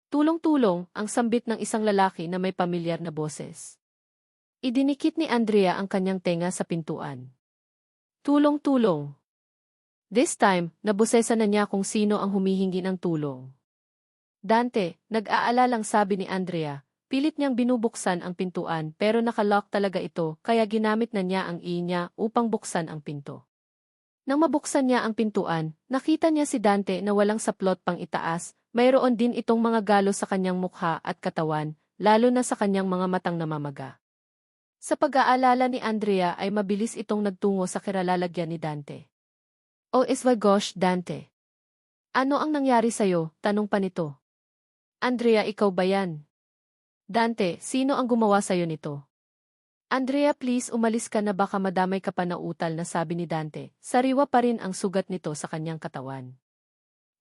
Tulong-tulong ang sambit ng isang lalaki na may pamilyar na boses. Idinikit ni Andrea ang kanyang tenga sa pintuan. Tulong-tulong. This time, nabosesa na niya kung sino ang humihingi ng tulong. Dante, nag-aalalang sabi ni Andrea, pilit niyang binubuksan ang pintuan pero nakalock talaga ito kaya ginamit na niya ang niya upang buksan ang pinto. Nang mabuksan niya ang pintuan, nakita niya si Dante na walang saplot pang itaas, mayroon din itong mga galo sa kanyang mukha at katawan, lalo na sa kanyang mga matang namamaga. Sa pag-aalala ni Andrea ay mabilis itong nagtungo sa kiralalagyan ni Dante. "Oh my gosh, Dante. Ano ang nangyari sa'yo?" tanong pa nito. "Andrea, ikaw ba yan?" "Dante, sino ang gumawa sa'yo nito?" "Andrea, please umalis ka na, baka madamay ka pa na utal," na sabi ni Dante. Sariwa pa rin ang sugat nito sa kanyang katawan.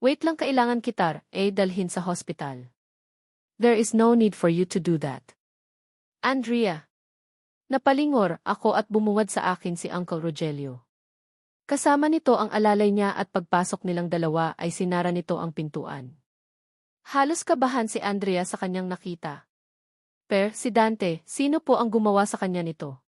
"Wait lang, kailangan kita dalhin sa hospital." "There is no need for you to do that, Andrea." Napalingor ako at bumungad sa akin si Uncle Rogelio. Kasama nito ang alalay niya at pagpasok nilang dalawa ay sinara nito ang pintuan. Halos kabahan si Andrea sa kanyang nakita. Si Dante, sino po ang gumawa sa kanya nito?"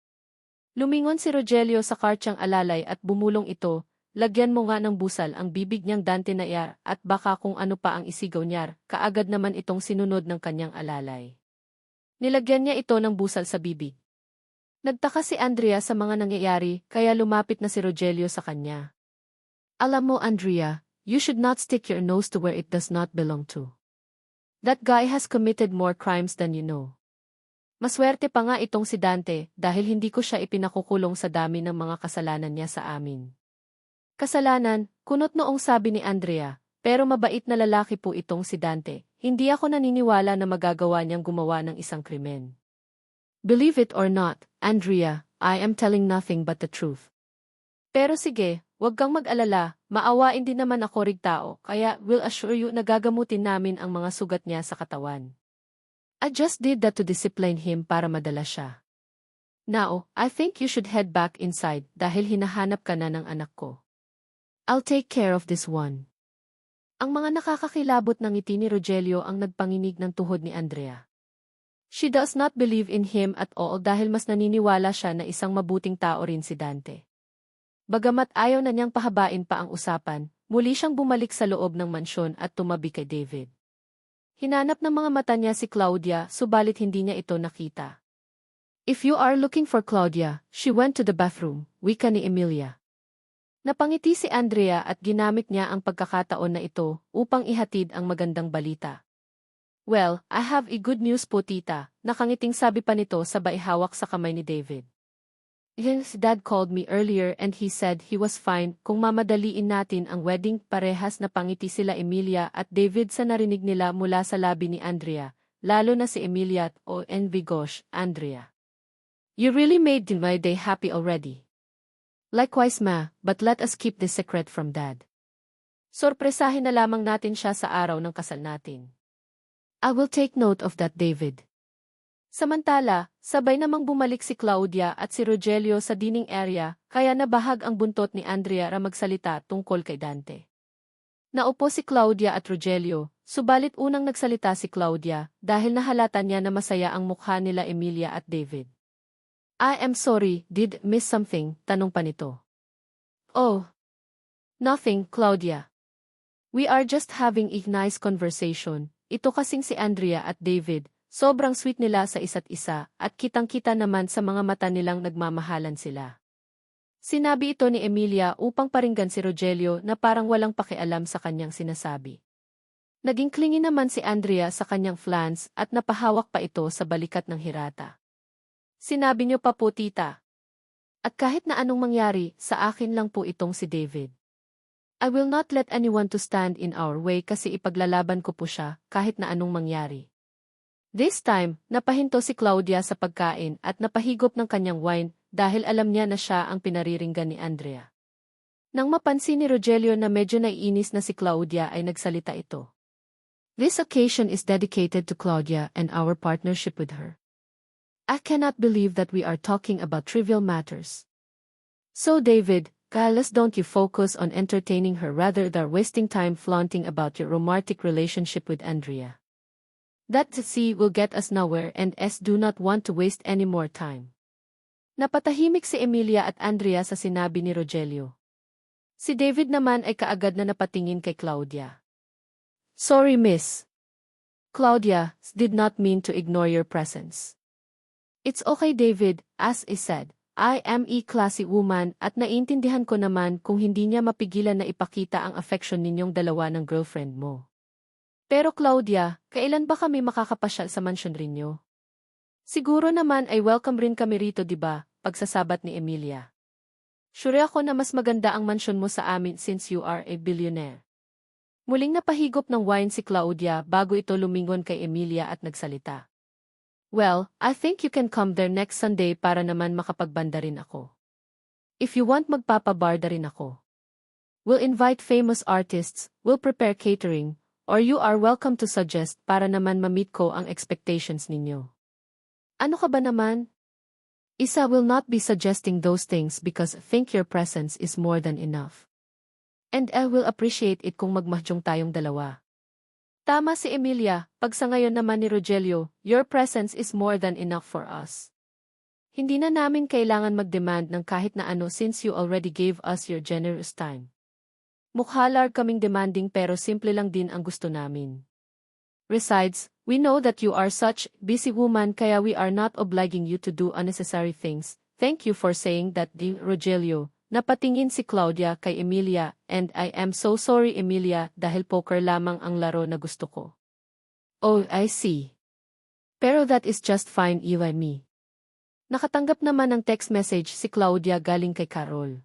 Lumingon si Rogelio sa kartiyang alalay at bumulong ito. "Lagyan mo nga ng busal ang bibig niyang, Dante na yar, at baka kung ano pa ang isigaw niya." Kaagad naman itong sinunod ng kanyang alalay. Nilagyan niya ito ng busal sa bibig. Nagtaka si Andrea sa mga nangyayari, kaya lumapit na si Rogelio sa kanya. "Alam mo, Andrea, you should not stick your nose to where it does not belong to. That guy has committed more crimes than you know." Maswerte pa nga itong si Dante dahil hindi ko siya ipinakukulong sa dami ng mga kasalanan niya sa amin. "Kasalanan?" kunot noong sabi ni Andrea, "pero mabait na lalaki po itong si Dante. Hindi ako naniniwala na magagawa niyang gumawa ng isang krimen." "Believe it or not, Andrea, I am telling nothing but the truth." "Pero sige, huwag kang mag-alala, maawain din naman ako rig tao, kaya will assure you na gagamutin namin ang mga sugat niya sa katawan. I just did that to discipline him para madala siya. Now, I think you should head back inside dahil hinahanap ka na ng anak ko. I'll take care of this one." Ang mga nakakakilabot ng ngiti ni Rogelio ang nagpanginig ng tuhod ni Andrea. She does not believe in him at all dahil mas naniniwala siya na isang mabuting tao rin si Dante. Bagamat ayaw na niyang pahabain pa ang usapan, muli siyang bumalik sa loob ng mansyon at tumabi kay David. Hinanap ng mga mata niya si Claudia, subalit hindi niya ito nakita. "If you are looking for Claudia, she went to the bathroom," wika ni Emilia. Napangiti si Andrea at ginamit niya ang pagkakataon na ito upang ihatid ang magandang balita. "Well, I have a good news po, tita," nakangiting sabi pa nito sabay hawak sa kamay ni David. "His dad called me earlier and he said he was fine kung mamadaliin natin ang wedding." Parehas na pangiti sila Emilia at David sa narinig nila mula sa labi ni Andrea, lalo na si Emilia at gosh, Andrea. "You really made my day happy already." "Likewise, ma, but let us keep this secret from Dad. Sorpresahin na lamang natin siya sa araw ng kasal natin." "I will take note of that, David." Samantala, sabay namang bumalik si Claudia at si Rogelio sa dining area, kaya nabahag ang buntot ni Andrea ra magsalita tungkol kay Dante. Naupo si Claudia at Rogelio, subalit unang nagsalita si Claudia dahil nahalata niya na masaya ang mukha nila Emilia at David. "I am sorry, did miss something?" tanong pa nito. "Oh, nothing, Claudia. We are just having a nice conversation." Ito kasing si Andrea at David, sobrang sweet nila sa isa't isa at kitang-kita naman sa mga mata nilang nagmamahalan sila. Sinabi ito ni Emilia upang paringgan si Rogelio na parang walang pakialam sa kanyang sinasabi. Naging clingy naman si Andrea sa kanyang flans at napahawak pa ito sa balikat ng hirata. "Sinabi niyo pa po, tita. At kahit na anong mangyari, sa akin lang po itong si David. I will not let anyone to stand in our way kasi ipaglalaban ko po siya kahit na anong mangyari." This time, napahinto si Claudia sa pagkain at napahigop ng kanyang wine dahil alam niya na siya ang pinariringgan ni Andrea. Nang mapansin ni Rogelio na medyo naiinis na si Claudia ay nagsalita ito. "This occasion is dedicated to Claudia and our partnership with her. I cannot believe that we are talking about trivial matters. So David, Carlos, don't you focus on entertaining her rather than wasting time flaunting about your romantic relationship with Andrea. That will get us nowhere and do not want to waste any more time." Napatahimik si Emilia at Andrea sa sinabi ni Rogelio. Si David naman ay kaagad na napatingin kay Claudia. "Sorry, miss. Claudia, did not mean to ignore your presence." "It's okay, David, as I said. I am a classy woman at naiintindihan ko naman kung hindi niya mapigilan na ipakita ang affection ninyong dalawa ng girlfriend mo. Pero Claudia, kailan ba kami makakapasyal sa mansyon rinyo? Siguro naman ay welcome rin kami rito, di ba? Pagsasabat ni Emilia. Sure ako na mas maganda ang mansyon mo sa amin since you are a billionaire. Muling napahigop ng wine si Claudia bago ito lumingon kay Emilia at nagsalita. Well, I think you can come there next Sunday para naman makapagbanda rin ako. If you want magpapabarda rin ako. We'll invite famous artists, we'll prepare catering, or you are welcome to suggest para naman ma-meet ko ang expectations ninyo. Ano ka ba naman? Isa will not be suggesting those things because I think your presence is more than enough. And I will appreciate it kung magmahjong tayong dalawa. Tama si Emilia, pag sa ngayon naman ni Rogelio, your presence is more than enough for us. Hindi na namin kailangan mag-demand ng kahit na ano since you already gave us your generous time. Mukhalar kaming demanding pero simple lang din ang gusto namin. Besides, we know that you are such busy woman kaya we are not obliging you to do unnecessary things. Thank you for saying that, dear Rogelio. Napatingin si Claudia kay Emilia, and I am so sorry Emilia dahil poker lamang ang laro na gusto ko. Oh, I see. Pero that is just fine you and me. Nakatanggap naman ng text message si Claudia galing kay Carol.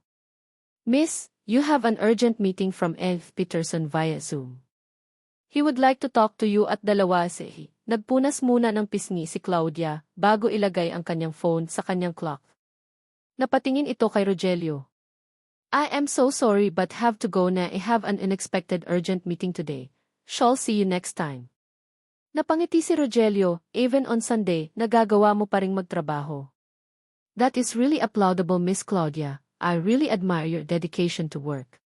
Miss, you have an urgent meeting from F. Peterson via Zoom. He would like to talk to you at dalawa si. Nagpunas muna ng pisngi si Claudia bago ilagay ang kanyang phone sa kanyang clock. Napatingin ito kay Rogelio. I am so sorry but have to go na. I have an unexpected urgent meeting today. Shall see you next time. Napangiti si Rogelio, even on Sunday, nagagawa mo pa ring magtrabaho. That is really applaudable, Miss Claudia. I really admire your dedication to work.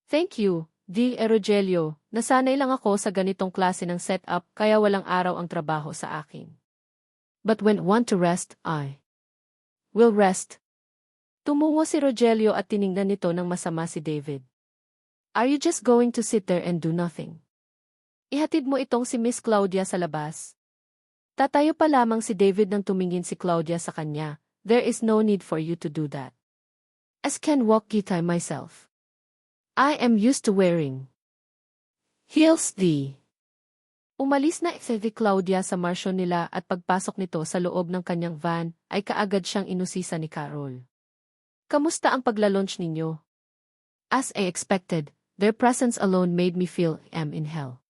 Thank you, dear Rogelio. Nasanay lang ako sa ganitong klase ng setup kaya walang araw ang trabaho sa akin. But when I want to rest, I will rest. Tumungo si Rogelio at tiningnan nito ng masama si David. Are you just going to sit there and do nothing? Ihatid mo itong si Miss Claudia sa labas. Tatayo pa lamang si David nang tumingin si Claudia sa kanya. There is no need for you to do that. As can walk guitar myself. I am used to wearing heels. Umalis na si Claudia sa mansyon nila at pagpasok nito sa loob ng kanyang van, ay kaagad siyang inusisa ni Carol. Kamusta ang paglalunch ninyo? As I expected, their presence alone made me feel I'm in hell.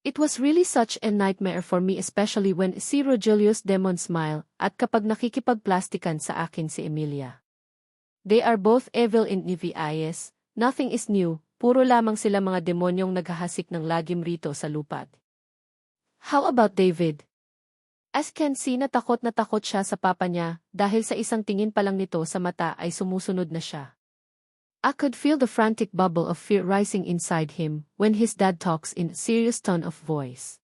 It was really such a nightmare for me especially when si Rogelio's demon smile at kapag nakikipagplastikan sa akin si Emilia. They are both evil in EVIS, nothing is new, puro lamang sila mga demonyong naghahasik ng lagim rito sa lupa. How about David? As can see na takot siya sa papa niya dahil sa isang tingin pa lang nito sa mata ay sumusunod na siya. I could feel the frantic bubble of fear rising inside him when his dad talks in a serious tone of voice.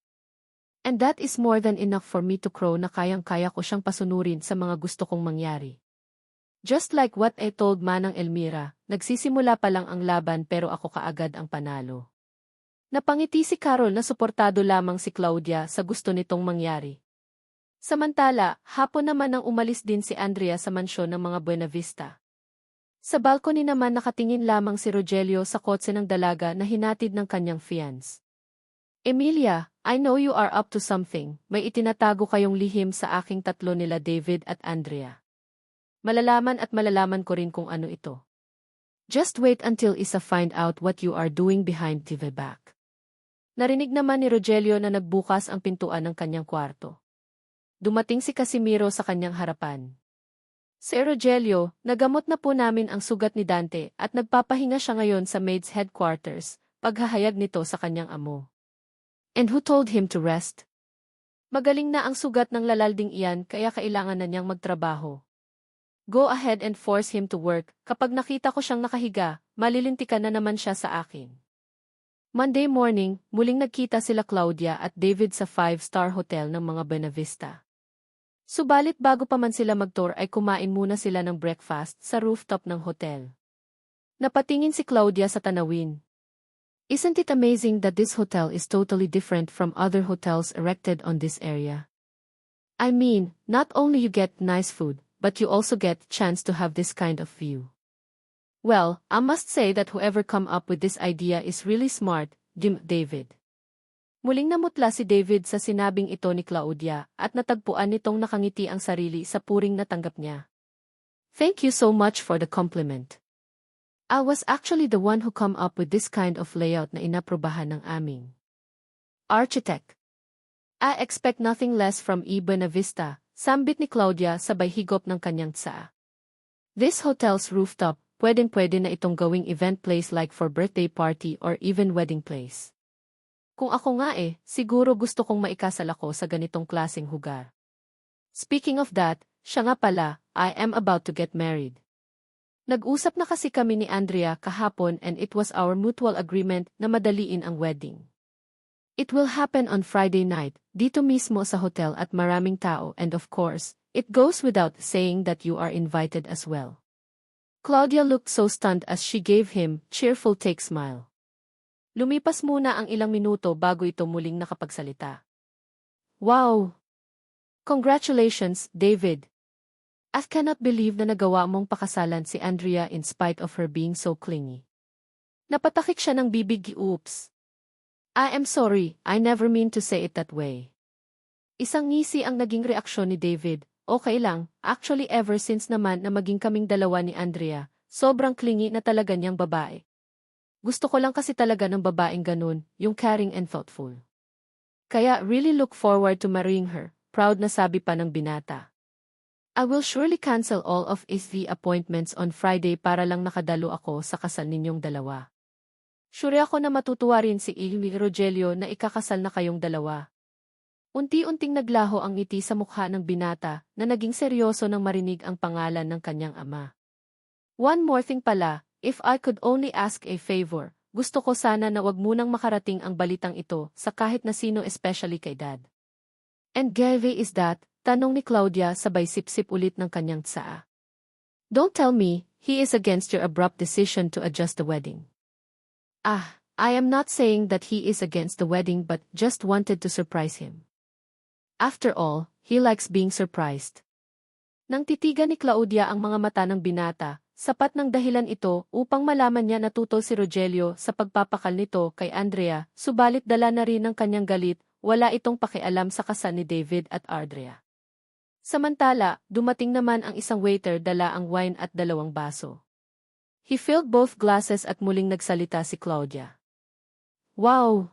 And that is more than enough for me to crow na kayang-kaya ko siyang pasunurin sa mga gusto kong mangyari. Just like what I told Manang Elmira, nagsisimula pa lang ang laban pero ako kaagad ang panalo. Napangiti si Carol na suportado lamang si Claudia sa gusto nitong mangyari. Samantala, hapon naman nang umalis din si Andrea sa mansyon ng mga Buenavista. Sa balcony naman nakatingin lamang si Rogelio sa kotse ng dalaga na hinatid ng kanyang fiance. Emilia, I know you are up to something, may itinatago kayong lihim sa aking tatlo nila David at Andrea. Malalaman at malalaman ko rin kung ano ito. Just wait until Isa find out what you are doing behind TV back. Narinig naman ni Rogelio na nagbukas ang pintuan ng kanyang kwarto. Dumating si Casimiro sa kanyang harapan. Sir Rogelio, nagamot na po namin ang sugat ni Dante at nagpapahinga siya ngayon sa maid's headquarters, paghahayag nito sa kanyang amo. And who told him to rest? Magaling na ang sugat ng lalalding iyan kaya kailangan na niyang magtrabaho. Go ahead and force him to work. Kapag nakita ko siyang nakahiga, malilintikan na naman siya sa akin. Monday morning, muling nagkita sila Claudia at David sa 5-star hotel ng mga Buenavista. Subalit bago pa man sila mag-tour ay kumain muna sila ng breakfast sa rooftop ng hotel. Napatingin si Claudia sa tanawin. Isn't it amazing that this hotel is totally different from other hotels erected on this area? I mean, not only you get nice food, but you also get chance to have this kind of view. Well, I must say that whoever come up with this idea is really smart, David. Muling namutla si David sa sinabing ito ni Claudia at natagpuan nitong nakangiti ang sarili sa puring natanggap niya. Thank you so much for the compliment. I was actually the one who come up with this kind of layout na inaprubahan ng aming architect. I expect nothing less from E. Buenavista, sambit ni Claudia sabay higop ng kanyang tsaa. This hotel's rooftop, pwedeng-pwede na itong gawing event place like for birthday party or even wedding place. Kung ako nga siguro gusto kong maikasal ako sa ganitong klaseng lugar. Speaking of that, siya nga pala, I am about to get married. Nag-usap na kasi kami ni Andrea kahapon and it was our mutual agreement na madaliin ang wedding. It will happen on Friday night, dito mismo sa hotel at maraming tao and of course, it goes without saying that you are invited as well. Claudia looked so stunned as she gave him cheerful take smile. Lumipas muna ang ilang minuto bago ito muling nakapagsalita. Wow! Congratulations, David! I cannot believe na nagawa mong pakasalan si Andrea in spite of her being so clingy. Napatakik siya ng bibig. Oops! I am sorry, I never mean to say it that way. Isang ngisi ang naging reaksyon ni David. Okay lang, actually ever since naman na maging kaming dalawa ni Andrea, sobrang clingy na talaga niyang babae. Gusto ko lang kasi talaga ng babaeng ganun, yung caring and thoughtful. Kaya really look forward to marrying her, proud na sabi pa ng binata. I will surely cancel all of the appointments on Friday para lang nakadalo ako sa kasal ninyong dalawa. Sure ako na matutuwa rin si Rogelio na ikakasal na kayong dalawa. Unti-unting naglaho ang ngiti sa mukha ng binata na naging seryoso nang marinig ang pangalan ng kanyang ama. One more thing pala, if I could only ask a favor, gusto ko sana na wag munang makarating ang balitang ito sa kahit na sino especially kay Dad. And Gave is that? Tanong ni Claudia sabay sip-sip ulit ng kanyang tsaa. Don't tell me, he is against your abrupt decision to adjust the wedding. I am not saying that he is against the wedding but just wanted to surprise him. After all, he likes being surprised. Nang titigan ni Claudia ang mga mata ng binata, sapat ng dahilan ito upang malaman niya na tutol si Rogelio sa pagpapakal nito kay Andrea, subalit dala na rin ng kanyang galit, wala itong pakialam sa kasal ni David at Andrea. Samantala, dumating naman ang isang waiter dala ang wine at 2 baso. He filled both glasses at muling nagsalita si Claudia. Wow!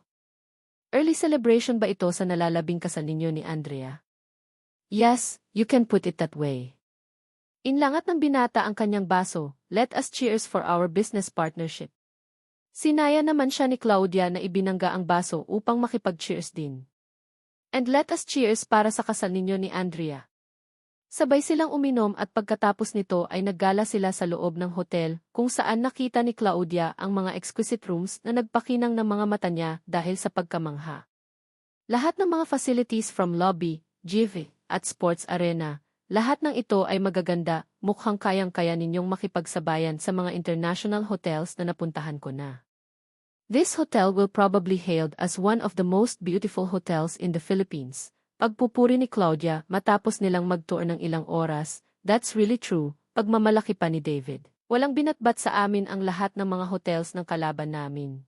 Early celebration ba ito sa nalalabing kasal ninyo ni Andrea? Yes, you can put it that way. Inlangat ng binata ang kanyang baso, let us cheers for our business partnership. Sinaya naman siya ni Claudia na ibinangga ang baso upang makipag-cheers din. And let us cheers para sa kasal ninyo ni Andrea. Sabay silang uminom at pagkatapos nito ay naggala sila sa loob ng hotel kung saan nakita ni Claudia ang mga exquisite rooms na nagpakinang ng mga mata niya dahil sa pagkamangha. Lahat ng mga facilities from lobby, gym, at sports arena, lahat ng ito ay magaganda, mukhang kayang-kaya ninyong makipagsabayan sa mga international hotels na napuntahan ko na. This hotel will probably hailed as one of the most beautiful hotels in the Philippines. Pagpupuri ni Claudia matapos nilang mag-tour ng ilang oras, that's really true, pagmamalaki pa ni David. Walang binatbat sa amin ang lahat ng mga hotels ng kalaban namin.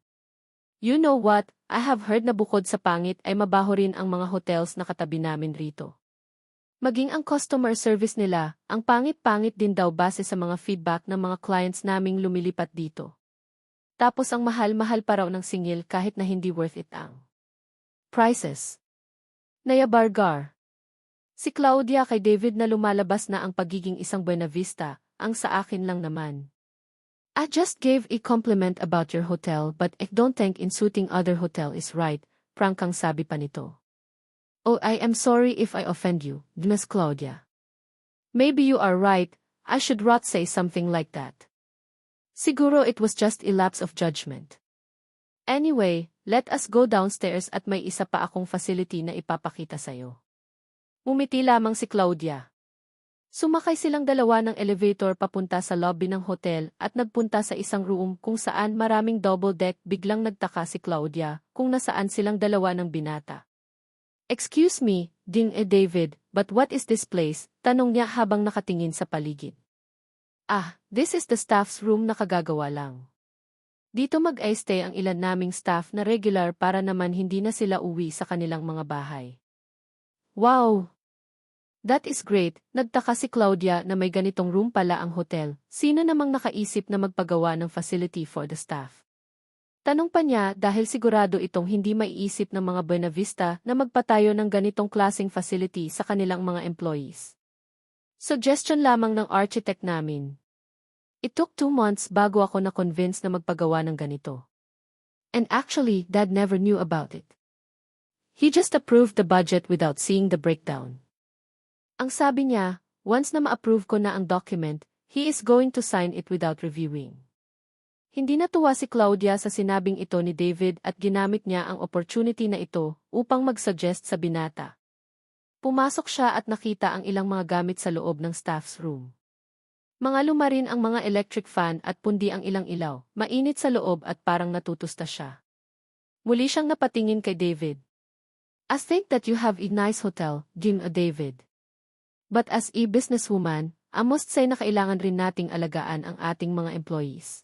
You know what, I have heard na bukod sa pangit ay mabaho rin ang mga hotels na katabi namin rito. Maging ang customer service nila, ang pangit-pangit din daw base sa mga feedback ng mga clients naming lumilipat dito. Tapos ang mahal-mahal pa raw ng singil kahit na hindi worth it ang prices. Nayabargar. Si Claudia kay David na lumalabas na ang pagiging isang Buenavista, ang sa akin lang naman. I just gave a compliment about your hotel but I don't think insulting other hotel is right, prangkang sabi pa nito. Oh, I am sorry if I offend you, Miss Claudia. Maybe you are right, I should not say something like that. Siguro it was just a lapse of judgment. Anyway, let us go downstairs at may isa pa akong facility na ipapakita sa'yo. Umiti lamang si Claudia. Sumakay silang dalawa ng elevator papunta sa lobby ng hotel at nagpunta sa isang room kung saan maraming double deck. Biglang nagtaka si Claudia kung nasaan silang dalawa ng binata. Excuse me, David, but what is this place? Tanong niya habang nakatingin sa paligid. This is the staff's room na kagagawa lang. Dito mag-stay ang ilan naming staff na regular para naman hindi na sila uwi sa kanilang mga bahay. Wow! That is great, nagtaka si Claudia na may ganitong room pala ang hotel. Sino namang nakaisip na magpagawa ng facility for the staff? Tanong pa niya dahil sigurado itong hindi maiisip ng mga Buena Vista na magpatayo ng ganitong klaseng facility sa kanilang mga employees. Suggestion lamang ng architect namin. It took 2 months bago ako na-convince na magpagawa ng ganito. And actually, Dad never knew about it. He just approved the budget without seeing the breakdown. Ang sabi niya, once na ma-approve ko na ang document, he is going to sign it without reviewing. Hindi natuwa si Claudia sa sinabing ito ni David at ginamit niya ang opportunity na ito upang mag-suggest sa binata. Pumasok siya at nakita ang ilang mga gamit sa loob ng staff's room. Mga lumarin ang mga electric fan at pundi ang ilang ilaw, mainit sa loob at parang natutusta siya. Muli siyang napatingin kay David. I think that you have a nice hotel, David. But as a businesswoman, I must say na kailangan rin nating alagaan ang ating mga employees.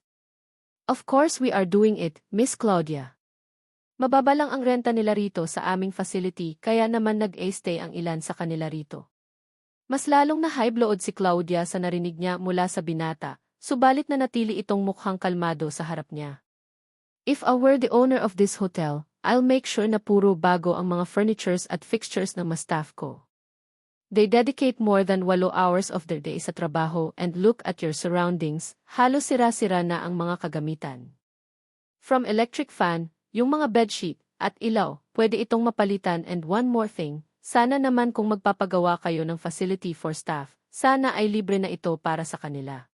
Of course we are doing it, Miss Claudia. Mababa lang ang renta nila rito sa aming facility kaya naman nag-stay ang ilan sa kanila rito. Mas lalong na high-blood si Claudia sa narinig niya mula sa binata, subalit na natili itong mukhang kalmado sa harap niya. If I were the owner of this hotel, I'll make sure na puro bago ang mga furnitures at fixtures ng mga staff ko. They dedicate more than 8 hours of their day sa trabaho and look at your surroundings, halos sira-sira na ang mga kagamitan. From electric fan, yung mga bedsheet, at ilaw, pwede itong mapalitan and one more thing, sana naman kung magpapagawa kayo ng facility for staff, sana ay libre na ito para sa kanila.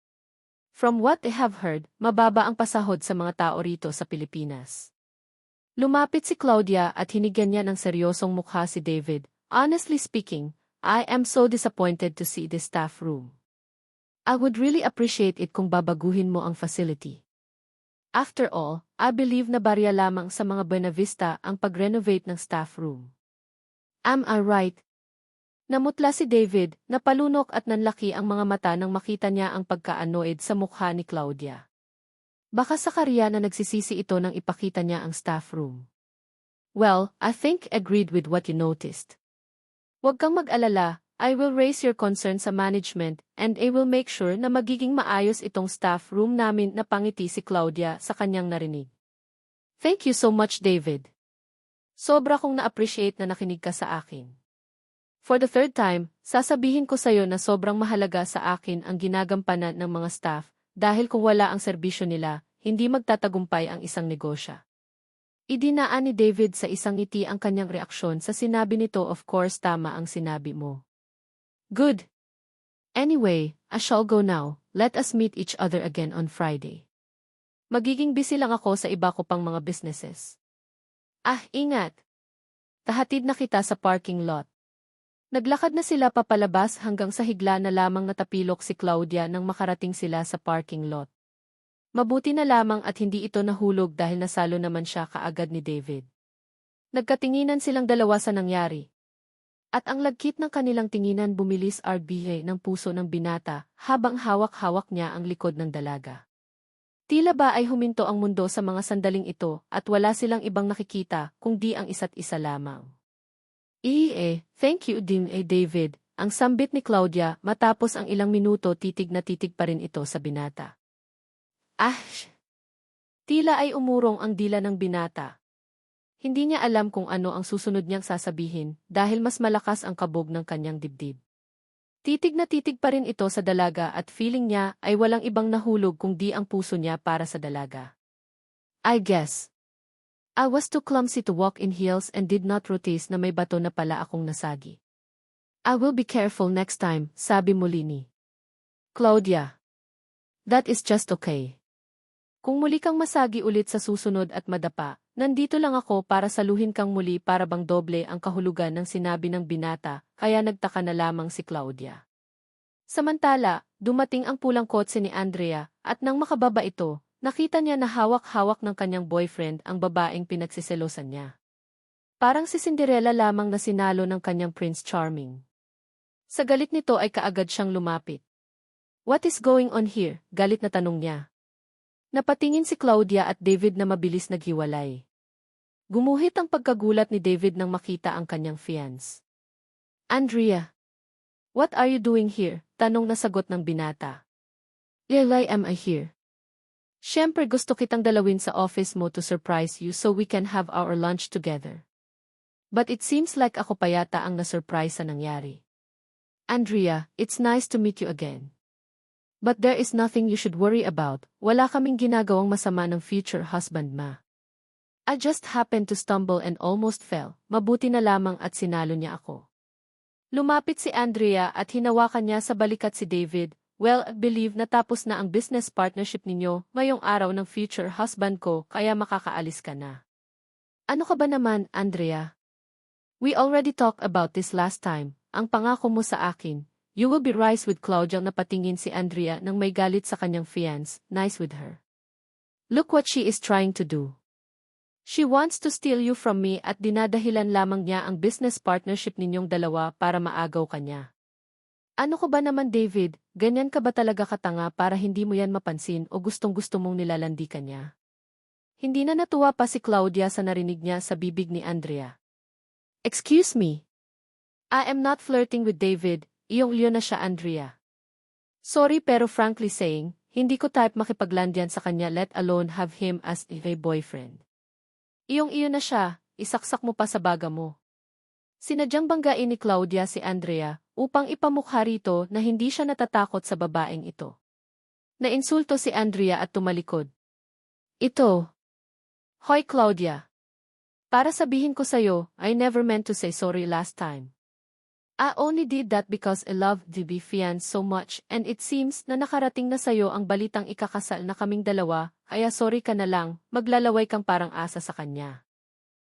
From what I have heard, mababa ang pasahod sa mga tao rito sa Pilipinas. Lumapit si Claudia at hinigyan niya ng seryosong mukha si David. Honestly speaking, I am so disappointed to see this staff room. I would really appreciate it kung babaguhin mo ang facility. After all, I believe na barya lamang sa mga Buena Vista ang pag-renovate ng staff room. Am I right? Namutla si David, napalunok at nanlaki ang mga mata nang makita niya ang pagka-annoyed sa mukha ni Claudia. Baka sa karya na nagsisisi ito nang ipakita niya ang staff room. Well, I think agreed with what you noticed. Huwag kang mag-alala, I will raise your concern sa management and I will make sure na magiging maayos itong staff room namin, napangiti si Claudia sa kanyang narinig. Thank you so much, David. Sobra kong na-appreciate na nakinig ka sa akin. For the 3rd time, sasabihin ko sa'yo na sobrang mahalaga sa akin ang ginagampanan ng mga staff dahil kung wala ang serbisyo nila, hindi magtatagumpay ang isang negosyo. Idinaan ni David sa isang ngiti ang kanyang reaksyon sa sinabi nito. Of course tama ang sinabi mo. Good. Anyway, I shall go now. Let us meet each other again on Friday. Magiging busy lang ako sa iba ko pang mga businesses. Ah, ingat. Tahatid na kita sa parking lot. Naglakad na sila papalabas hanggang sa higla na lamang natapilok si Claudia nang makarating sila sa parking lot. Mabuti na lamang at hindi ito nahulog dahil nasalo naman siya kaagad ni David. Nagkatinginan silang dalawa sa nangyari. At ang lagkit ng kanilang tinginan bumilis RBA ng puso ng binata habang hawak-hawak niya ang likod ng dalaga. Tila ba ay huminto ang mundo sa mga sandaling ito at wala silang ibang nakikita kundi ang isa't isa lamang. Thank you David, ang sambit ni Claudia matapos ang ilang minuto titig na titig pa rin ito sa binata. Tila ay umurong ang dila ng binata. Hindi niya alam kung ano ang susunod niyang sasabihin dahil mas malakas ang kabog ng kanyang dibdib. Titig na titig pa rin ito sa dalaga at feeling niya ay walang ibang nahulog kundi ang puso niya para sa dalaga. I guess I was too clumsy to walk in heels and did not notice na may bato na pala akong nasagi. I will be careful next time, sabi muli ni Claudia. That is just okay. Kung muli kang masagi ulit sa susunod at madapa, nandito lang ako para saluhin kang muli para bang doble ang kahulugan ng sinabi ng binata, kaya nagtaka na lamang si Claudia. Samantala, dumating ang pulang kotse ni Andrea, at nang makababa ito, nakita niya na hawak-hawak ng kanyang boyfriend ang babaeng pinagsiselosan niya. Parang si Cinderella lamang na sinalo ng kanyang Prince Charming. Sa galit nito ay kaagad siyang lumapit. What is going on here? Galit na tanong niya. Napatingin si Claudia at David na mabilis naghiwalay. Gumuhit ang pagkagulat ni David nang makita ang kanyang fiancé. Andrea, what are you doing here? Tanong na sagot ng binata. Why am I here? Siyempre gusto kitang dalawin sa office mo to surprise you so we can have our lunch together. But it seems like ako pa yata ang na-surprise sa nangyari. Andrea, it's nice to meet you again. But there is nothing you should worry about. Wala kaming ginagawang masama ng future husband ma. I just happened to stumble and almost fell. Mabuti na lamang at sinalo niya ako. Lumapit si Andrea at hinawakan niya sa balikat si David. Well, I believe natapos na ang business partnership ninyo ngayong araw ng future husband ko kaya makakaalis ka na. Ano ka ba naman, Andrea? We already talked about this last time. Ang pangako mo sa akin, you will be right with Claudia. Napatingin si Andrea nang may galit sa kanyang fiancé, nice with her. Look what she is trying to do. She wants to steal you from me at dinadahilan lamang niya ang business partnership ninyong dalawa para maagaw ka niya. Ano ko ba naman David, ganyan ka ba talaga katanga para hindi mo yan mapansin o gustong-gusto mong nilalandi ka niya? Hindi na natuwa pa si Claudia sa narinig niya sa bibig ni Andrea. Excuse me. I am not flirting with David, iyong-iyo na siya Andrea. Sorry pero frankly saying, hindi ko type makipaglandian sa kanya let alone have him as a boyfriend. Iyong-iyo na siya, isaksak mo pa sa baga mo. Sinadyang banggain ni Claudia si Andrea upang ipamukha rito na hindi siya natatakot sa babaeng ito. Nainsulto si Andrea at tumalikod. Ito. Hoy Claudia. Para sabihin ko sa'yo, I never meant to say sorry last time. I only did that because I loved the fiancé so much and it seems na nakarating na sa'yo ang balitang ikakasal na kaming dalawa, kaya sorry ka na lang, maglalaway kang parang asa sa kanya.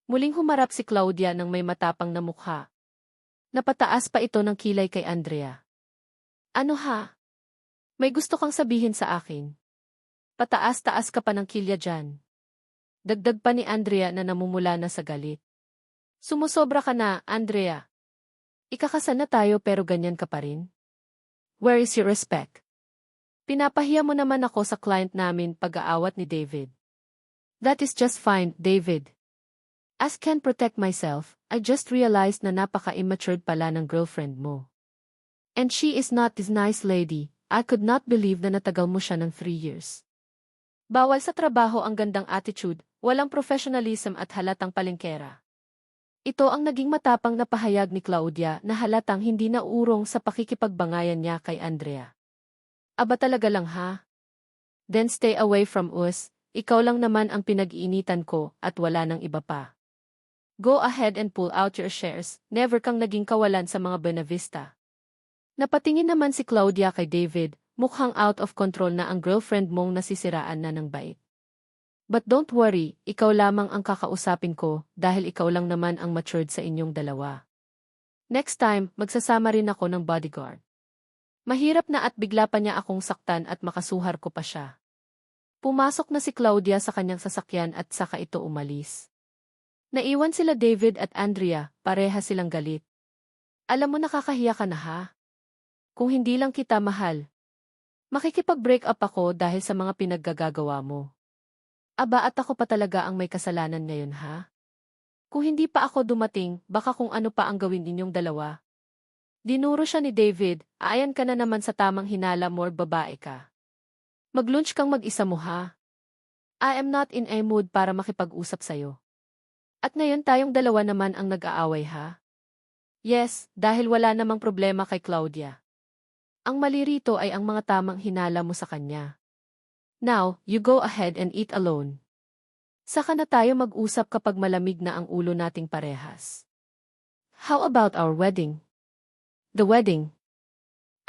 Muling humarap si Claudia ng may matapang na mukha. Napataas pa ito ng kilay kay Andrea. Ano ha? May gusto kang sabihin sa akin? Pataas-taas ka pa ng kilya dyan. Dagdag pa ni Andrea na namumula na sa galit. Sumusobra ka na, Andrea. Ikakasal na tayo pero ganyan ka pa rin? Where is your respect? Pinapahiya mo naman ako sa client namin pag-aawat ni David. That is just fine, David. As can protect myself, I just realized na napaka-immature pala ng girlfriend mo. And she is not this nice lady. I could not believe na natagal mo siya ng 3 years. Bawal sa trabaho ang gandang attitude, walang professionalism at halatang palengkera. Ito ang naging matapang na pahayag ni Claudia na halatang hindi naurong sa pakikipagbangayan niya kay Andrea. Aba talaga lang ha? Then stay away from us, ikaw lang naman ang pinag-iinitan ko at wala nang iba pa. Go ahead and pull out your shares, never kang naging kawalan sa mga Benavista. Napatingin naman si Claudia kay David, mukhang out of control na ang girlfriend mong nasisiraan na ng bait. But don't worry, ikaw lamang ang kakausapin ko dahil ikaw lang naman ang matured sa inyong dalawa. Next time, magsasama rin ako ng bodyguard. Mahirap na at bigla pa niya akong saktan at makasuhar ko pa siya. Pumasok na si Claudia sa kanyang sasakyan at saka ito umalis. Naiwan sila David at Andrea, pareha silang galit. Alam mo nakakahiya ka na ha? Kung hindi lang kita mahal. Makikipag-break up ako dahil sa mga pinaggagawa mo. Aba at ako pa talaga ang may kasalanan ngayon ha? Kung hindi pa ako dumating, baka kung ano pa ang gawin ninyong dalawa. Dinuro siya ni David, aayan ka na naman sa tamang hinala mo or babae ka. Mag-lunch kang mag-isa mo ha? I am not in a mood para makipag-usap sa'yo. At ngayon tayong dalawa naman ang nag-aaway ha? Yes, dahil wala namang problema kay Claudia. Ang mali rito ay ang mga tamang hinala mo sa kanya. Now, you go ahead and eat alone. Saka na tayo mag-usap kapag malamig na ang ulo nating parehas. How about our wedding? The wedding.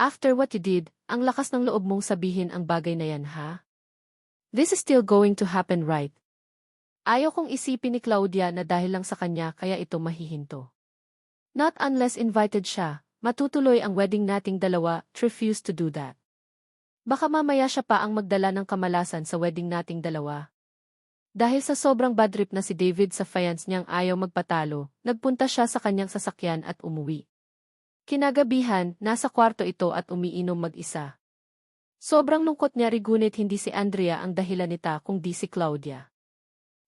After what you did, ang lakas ng loob mong sabihin ang bagay na yan ha? This is still going to happen right? Ayaw kong isipin ni Claudia na dahil lang sa kanya kaya ito mahihinto. Not unless invited siya, matutuloy ang wedding nating dalawa, refuse to do that. Baka mamaya siya pa ang magdala ng kamalasan sa wedding nating dalawa. Dahil sa sobrang bad trip na si David sa fiancé niyang ayaw magpatalo, nagpunta siya sa kanyang sasakyan at umuwi. Kinagabihan, nasa kwarto ito at umiinom mag-isa. Sobrang lungkot niya ngunit hindi si Andrea ang dahilan nita kundi si Claudia.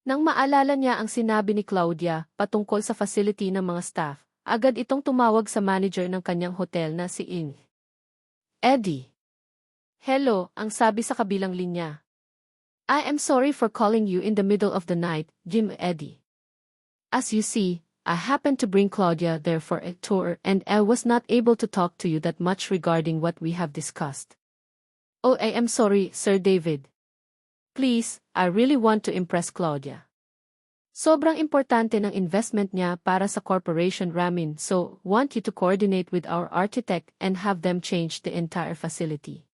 Nang maalala niya ang sinabi ni Claudia patungkol sa facility ng mga staff, agad itong tumawag sa manager ng kanyang hotel na si Eddie. Hello, ang sabi sa kabilang linya. I am sorry for calling you in the middle of the night, Jim Eddie. As you see, I happened to bring Claudia there for a tour and I was not able to talk to you that much regarding what we have discussed. Oh, I am sorry, Sir David. Please, I really want to impress Claudia. Sobrang importante ng investment niya para sa corporation ramen, so want you to coordinate with our architect and have them change the entire facility.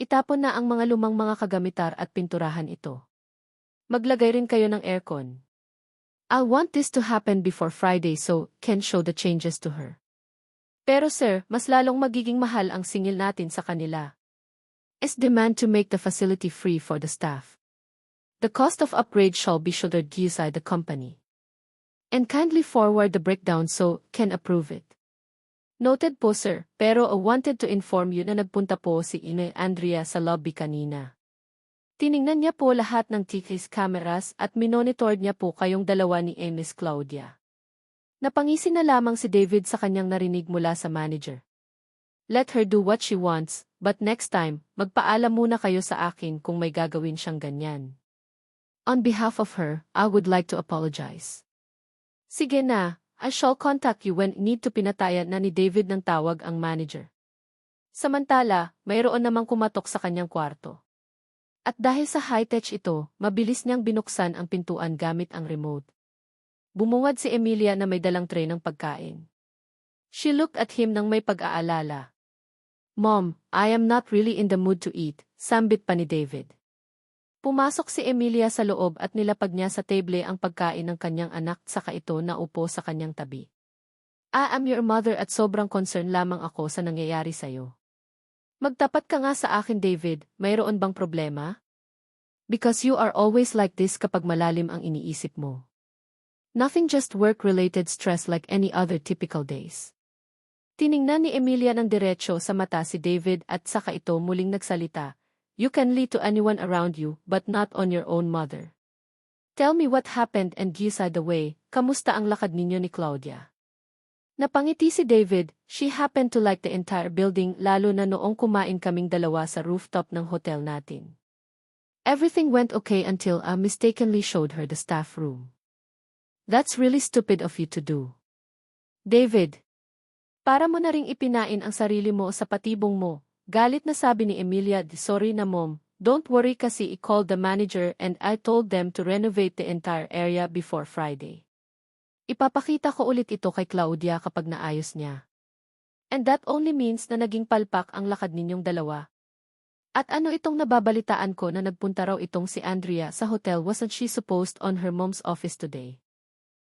Itapon na ang mga lumang mga kagamitar at pinturahan ito. Maglagay rin kayo ng aircon. I want this to happen before Friday so can show the changes to her. Pero sir, mas lalong magiging mahal ang singil natin sa kanila. Is demand to make the facility free for the staff. The cost of upgrade shall be shouldered by the company. And kindly forward the breakdown so can approve it. Noted po sir, pero I wanted to inform you na nagpunta po si Andrea sa lobby kanina. Tiningnan niya po lahat ng TK's cameras at minonitor niya po kayong dalawa ni Miss Claudia. Napangisi na lamang si David sa kanyang narinig mula sa manager. Let her do what she wants, but next time, magpaalam muna kayo sa akin kung may gagawin siyang ganyan. On behalf of her, I would like to apologize. Sige na, I shall contact you when need to pinatayan na ni David ng tawag ang manager. Samantala, mayroon namang kumatok sa kanyang kwarto. At dahil sa high-tech ito, mabilis niyang binuksan ang pintuan gamit ang remote. Bumungad si Emilia na may dalang tray ng pagkain. She looked at him nang may pag-aalala. Mom, I am not really in the mood to eat, sambit pa ni David. Pumasok si Emilia sa loob at nilapag niya sa table ang pagkain ng kanyang anak saka ito naupo sa kanyang tabi. I am your mother at sobrang concern lamang ako sa nangyayari sa'yo. Magtapat ka nga sa akin David, mayroon bang problema? Because you are always like this kapag malalim ang iniisip mo. Nothing, just work-related stress like any other typical days. Tiningnan ni Emilia ng diretsyo sa mata si David at saka ito muling nagsalita. You can lie to anyone around you but not on your own mother. Tell me what happened and by the way, kamusta ang lakad ninyo ni Claudia? Napangiti si David, she happened to like the entire building lalo na noong kumain kaming dalawa sa rooftop ng hotel natin. Everything went okay until I mistakenly showed her the staff room. That's really stupid of you to do. David. Para mo na ring ipinain ang sarili mo sa patibong mo, galit na sabi ni Emilia, sorry na mom, don't worry kasi I-called the manager and I told them to renovate the entire area before Friday. Ipapakita ko ulit ito kay Claudia kapag naayos niya. And that only means na naging palpak ang lakad ninyong dalawa. At ano itong nababalitaan ko na nagpunta raw itong si Andrea sa hotel, wasn't she supposed on her mom's office today?